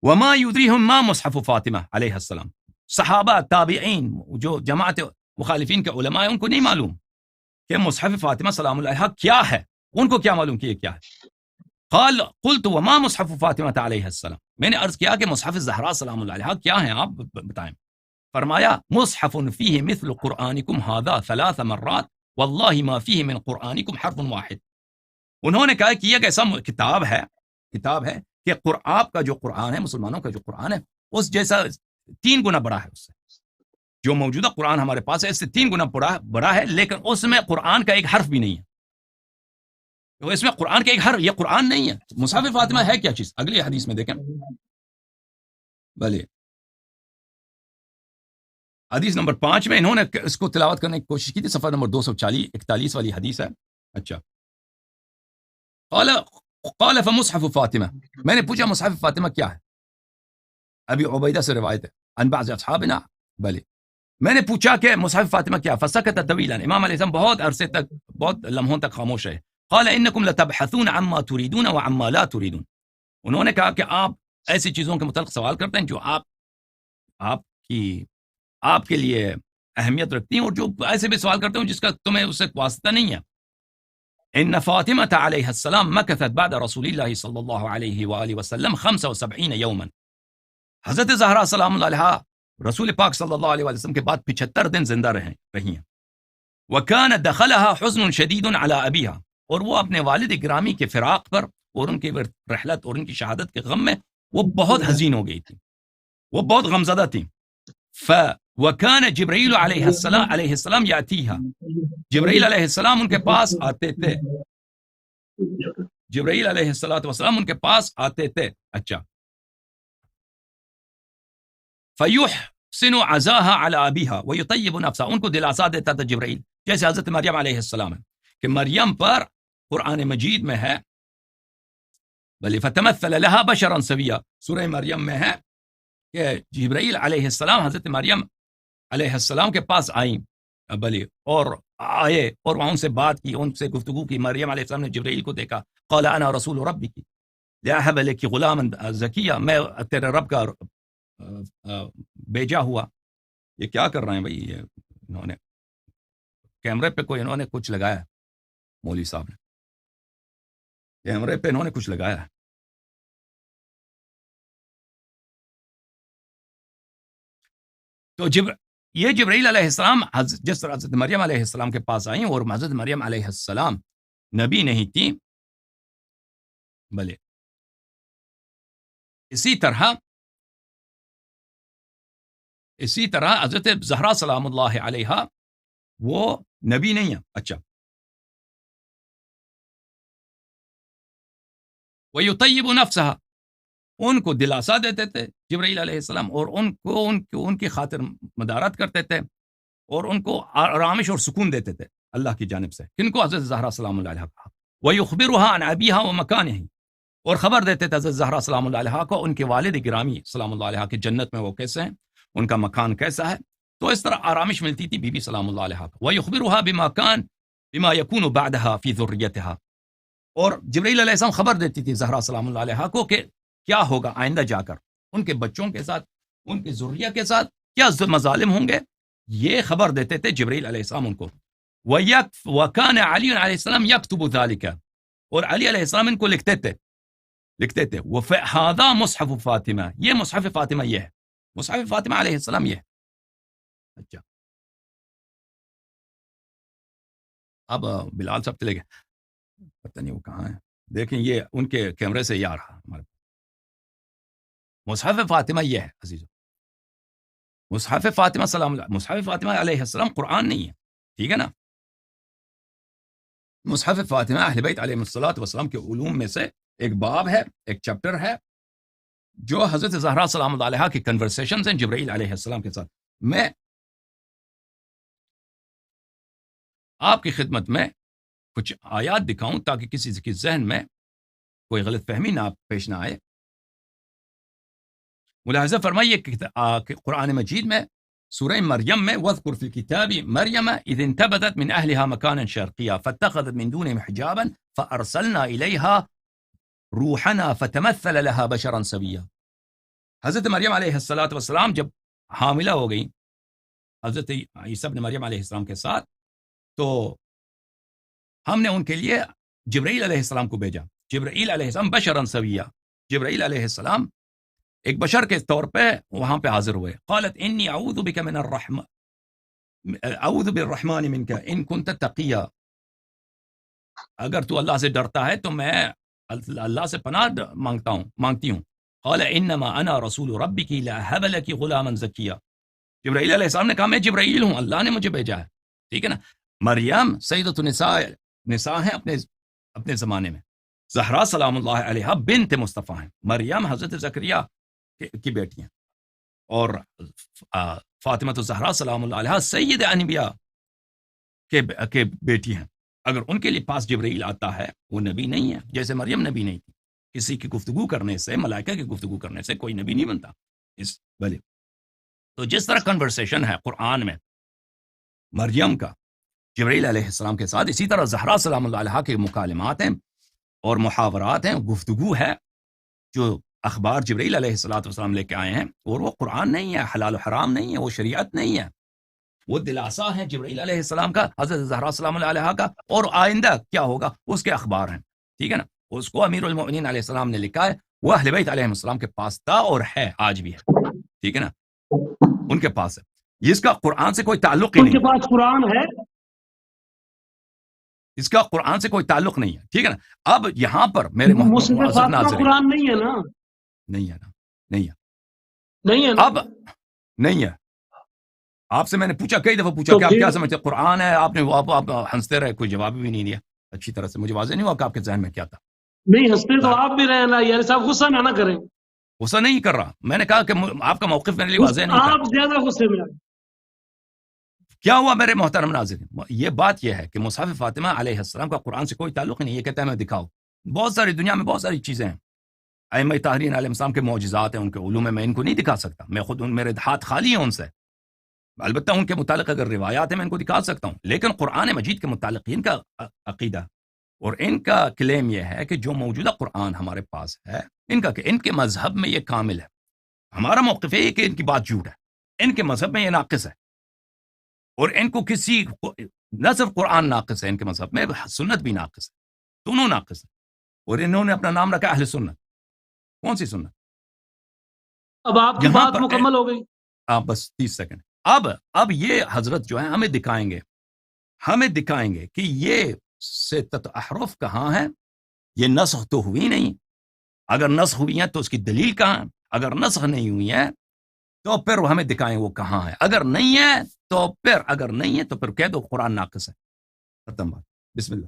وما یدریہم ما مصحف فاطمہ علیہ السلام. صحابہ، تابعین، جو جماعت مخالفین کے علماء ہیں، ان کو نہیں معلوم کہ مصحف فاطمہ سلام اللہ علیہ کیا ہے. ان کو کیا معلوم کہ یہ کیا ہے؟ قلت وما مصحف فاطمہ علیہ السلام. میں نے عرض کیا کہ مصحف زہرا سلام اللہ علیہ کیا ہیں، آپ بتائیں. فرمایا مصحف فیہ مثل قرآنکم هذا 3 مرات واللہ ما فیہ من قرآنکم حرف واحد. انہوں نے کہا کہ یہ ایسا کتاب ہے کہ آپ کا جو قرآن ہے، مسلمانوں کا جو قرآن ہے، اس جیسا 3 گنا بڑا ہے. اس سے جو موجودہ قرآن ہمارے پاس ہے اس سے 3 گنا بڑا ہے، لیکن اس میں قرآن کا ایک حرف بھی نہیں ہے. تو اس میں قرآن کا ایک حرف، یہ قرآن نہیں ہے. مصحف فاطمہ ہے کیا چیز؟ اگلی حدیث میں دیکھیں. بھلے حدیث نمبر 5 میں انہوں نے اس کو تلاوت کرنے کی کوشش کی تھی. صفحہ نمبر 241 والی حدیث ہے. اچھا، قال فمصحف فاطمہ. میں نے پوچھا مصحف فاطمہ کیا ہے؟ ابی عبیدہ سے روایت ہے عن بعض اصحابنا. بھلے میں نے پوچھا کہ مصحف فاطمہ کیا؟ فسکت طویلا. امام علیہ السلام بہت عرصے تک، بہت لمحوں تک خاموش رہے. قال انکم لتبحثون عما تريدون وعما لا تريدون. انہوں نے کہا کہ آپ ایسی چیزوں کے متعلق سوال کرتے ہیں جو آپ کے لیے اہمیت رکھتی ہیں، اور جو ایسے بھی سوال کرتے ہیں جس کا تمہیں اس سے واسطہ نہیں ہے. ان فاطمہ علیہ السلام مکثت بعد رسول اللہ صلی اللہ علیہ وآلہ وسلم 75 یوما. حضرت زہرا سلام اللہ علیہ رسول پاک صلی اللہ علیہ وسلم کے بعد 75 دن زندہ رہی ہیں. وكان دخلها حزن شدید علی ابیہا. اور وہ اپنے والد گرامی کے فراق پر اور ان کی رحلت اور ان کی شہادت کے غم میں وہ بہت حزین ہو گئی تھی، وہ بہت غمزدہ تھی. وَكَانَ جبرائیل علیہ السلام یاتیہا. جبرائیل علیہ السلام ان کے پاس آتے تھے. جبرائیل علیہ السلام ان کے پاس آتے تھے. اچھا، فَيُحْسِنُ عَزَاهَا عَلَى أَبِيهَا وَيُطَيِّبُ نَفْسَهَا. ان کو دلاسا دیتا تھا جبرائیل، جیسے حضرت مریم علیہ السلام ہے کہ مریم پر قرآن مجید میں ہے بل فتمثل لها بشرا سویا. سورہ مریم میں ہے کہ جبرائیل علیہ السلام حضرت مریم علیہ السلام کے پاس آئیں بلی اور آئے اور وہاں ان سے بات کی، ان سے گفتگو کی. مریم علیہ السلام نے جبرائیل کو دیکھا. قال انا رسول ربک لاہب لک غلاما زکیا. میں تیرے رب کا بھیجا ہوا. یہ کیا کر رہے ہیں بھائی؟ یہ انہوں نے کیمرے پہ کوئی انہوں نے کچھ لگایا ہے. مولوی صاحب نے کیمرے پہ انہوں نے کچھ لگایا ہے. تو یہ جبرائیل علیہ السلام جس طرح حضرت مریم علیہ السلام کے پاس آئیں، اور حضرت مریم علیہ السلام نبی نہیں تھی، بلے اسی طرح حضرت زہرا سلام اللہ علیہ وہ نبی نہیں ہے. اچھا، وَيُطَيِّبُ نَفْسَهَا. ان کو دلاسا دیتے تھے جبرائیل علیہ السلام، اور ان کی خاطر مدارت کرتے تھے، اور ان کو آرامش اور سکون دیتے تھے اللہ کی جانب سے. کن کو؟ حضرت زہرا سلام اللہ علیہ کو. وَيُخْبِرُهَا عَنْ أَبِيهَا وَمَكَانِهِ، اور خبر دیتے تھے حضرت زہرا سلام اللہ علیہ کو ان کے والد گرامی سلام اللہ علیہ کے جنت میں وہ کیسے ہیں، ان کا مکان کیسا ہے. تو اس طرح آرامش ملتی تھی بی بی سلام اللہ علیہ کو. وَيُخْبِرُهَا بِمَا يَكُونُ بَعْدَهَا فِي ذُرِّيَّتِهَا، اور جبرائیل علیہ السلام خبر دیتی تھی زہرا سلام اللہ علیہ کو کہ کیا ہوگا آئندہ جا کر ان کے بچوں کے ساتھ، ان کی ذریہ کے ساتھ کیا مظالم ہوں گے، یہ خبر دیتے تھے جبرائیل علیہ السلام ان کو. وَكَانَ عَلِيٌّ علیہ السلام يَكْتُبُ ذَلِكَ، اور علی علیہ السلام ان کو لکھتے تھے. وَهَذَا مُصْحَفُ فاطمہ، یہ مصحف فاطمہ یہ ہے، مصحف فاطمہ علیہ السلام یہ ہے. اچھا اب بلال صاحب چلے گئے، پتہ نہیں وہ کہاں ہیں. دیکھیں یہ ان کے کیمرے سے یہ آ رہا ہمارے مصحف فاطمہ یہ ہے عزیزو. مصحف فاطمہ سلام اللہ، مصحف فاطمہ علیہ السلام قرآن نہیں ہے، ٹھیک ہے نا. مصحف فاطمہ اہل بیت علیہ الصلوۃ والسلام کے علوم میں سے ایک باب ہے، ایک چیپٹر ہے، جو حضرت زہرا سلام اللہ علیہ کی کنورسیشنز ہیں جبرائیل علیہ السلام کے ساتھ. میں آپ کی خدمت میں کچھ آیات دکھاؤں تاکہ کسی کے ذہن میں کوئی غلط فہمی نہ پیش نہ آئے. ملاحظہ فرمائیے کہ قرآن مجید میں سورہ مریم میں وَاذْكُرْ فِي الْكِتَابِ مَرْيَمَ إِذِ انْتَبَذَتْ مِنْ أَهْلِهَا مَكَانًا شَرْقِيًّا فَاتَّخَذَتْ مِنْ دُونِهِمْ حِجَابًا فَأَرْسَلْنَا إِلَيْهَا رُوحَنَا فَتَمَثَّلَ لَهَا بَشَرًا سَوِيًّا. حضرت مریم علیہ السلام جب حاملہ ہو گئی حضرت عیسیٰ ابن مریم علیہ السلام کے ساتھ، تو ہم نے ان کے لیے جبرائیل علیہ السلام کو بھیجا. جبرائیل علیہ السلام بشرًا سویّا، جبرائیل علیہ السلام ایک بشر کے طور پہ وہاں پہ حاضر ہوئے. قالت انی اعوذ بک من اعوذ بالرحمن منک ان کنت تقیا، اگر تو اللہ سے ڈرتا ہے تو میں اللہ سے پناہ مانگتی ہوں. قال انما انا رسول ربک لاہب لک غلاما زکیا. جبرائیل علیہ السلام نے کہا میں جبرائیل ہوں، اللہ نے مجھے بھیجا ہے، ٹھیک ہے نا. مریم سیدۃ النساء ہیں اپنے زمانے میں. زہرا سلام اللہ علیہ بنت مصطفیٰ ہیں. مریم حضرت زکریا کی بیٹی ہیں، اور فاطمہ الزہرا سلام اللہ علیہ سید انبیاء کے بیٹی ہیں. اگر ان کے لیے پاس جبرائیل آتا ہے، وہ نبی نہیں ہے، جیسے مریم نبی نہیں تھی. کسی کی گفتگو کرنے سے، ملائکہ کی گفتگو کرنے سے کوئی نبی نہیں بنتا. بھلے تو جس طرح کنورسیشن ہے قرآن میں مریم کا جبرائیل علیہ السلام کے ساتھ، اسی طرح زہرا سلام اللہ علیہ کے مکالمات ہیں اور محاورات ہیں، گفتگو ہے. جو اخبار جبرائیل علیہ السلام لے کے آئے ہیں، اور وہ قرآن نہیں ہے، حلال و حرام نہیں ہے، وہ شریعت نہیں ہے، وہ دلاسا ہے جبرائیل علیہ السلام کا، حضرت زہرا سلام اللہ علیہ کا، اور آئندہ کیا ہوگا اس کے اخبار ہیں، ٹھیک ہے نا. اس کو امیر المؤمنین علیہ السلام نے لکھا ہے، وہ اہل بیت علیہ السلام کے پاس تھا اور ہے، آج بھی ہے، ٹھیک ہے نا، ان کے پاس ہے. اس کا قرآن سے کوئی تعلق ہی نہیں، ان کے پاس قرآن ہے، اس کا قرآن سے کوئی تعلق نہیں ہے، ٹھیک ہے نا. اب یہاں پر میرے مصحف فاطمہ قرآن نہیں ہے نا، نہیں ہے نا، نہیں ہے، نہیں ہے نا. اب نہیں ہے. آپ سے میں نے پوچھا، کئی دفعہ پوچھا کہ آپ کیا سمجھتے قرآن ہے، آپ نے آپ ہنستے رہے، کوئی جواب بھی نہیں دیا اچھی طرح سے. مجھے واضح نہیں ہوا کہ آپ کے ذہن میں کیا تھا. نہیں ہنستے تو آپ بھی رہے نا یار صاحب، غصہ نہ کریں. غصہ نہیں کر رہا، میں نے کہا کہ آپ کا موقف میرے لیے واضح نہیں تھا. آپ زیادہ غصے میں کیا ہوا میرے محترم ناظرین؟ یہ بات یہ ہے کہ مصحف فاطمہ علیہ السلام کا قرآن سے کوئی تعلق نہیں. یہ کہتا ہے میں دکھاؤ. بہت ساری دنیا میں بہت ساری چیزیں ہیں، ائمہ طاہرین علیہ السلام کے معجزات ہیں، ان کے علوم میں ان کو نہیں دکھا سکتا. میں خود میرے ہاتھ خالی ہیں ان سے. البتہ ان کے متعلق اگر روایات ہیں میں ان کو دکھا سکتا ہوں، لیکن قرآن مجید کے متعلق ان کا عقیدہ اور ان کا کلیم یہ ہے کہ جو موجودہ قرآن ہمارے پاس ہے، ان کے مذہب میں یہ کامل ہے. ہمارا موقف ہے کہ ان کی بات جھوٹ ہے، ان کے مذہب میں یہ ناقص ہے، اور ان کو نہ صرف قرآن ناقص ہے، ان کے مذہب میں سنت بھی ناقص ہے، دونوں ناقص ہیں. اور انہوں نے اپنا نام رکھا اہل سنت. کون سی سنت؟ اب آپ کی بات مکمل ہو گئی. بس 30 سیکنڈ. اب یہ حضرت جو ہے ہمیں دکھائیں گے کہ یہ ستت احرف کہاں ہے. یہ نسخ تو ہوئی نہیں. اگر نسخ ہوئی ہیں تو اس کی دلیل کہاں ہے؟ اگر نسخ نہیں ہوئی ہے تو پھر وہ ہمیں دکھائیں وہ کہاں ہے. اگر نہیں ہے تو پھر کہہ دو قرآن ناقص ہے، ختم بات. بسم اللہ.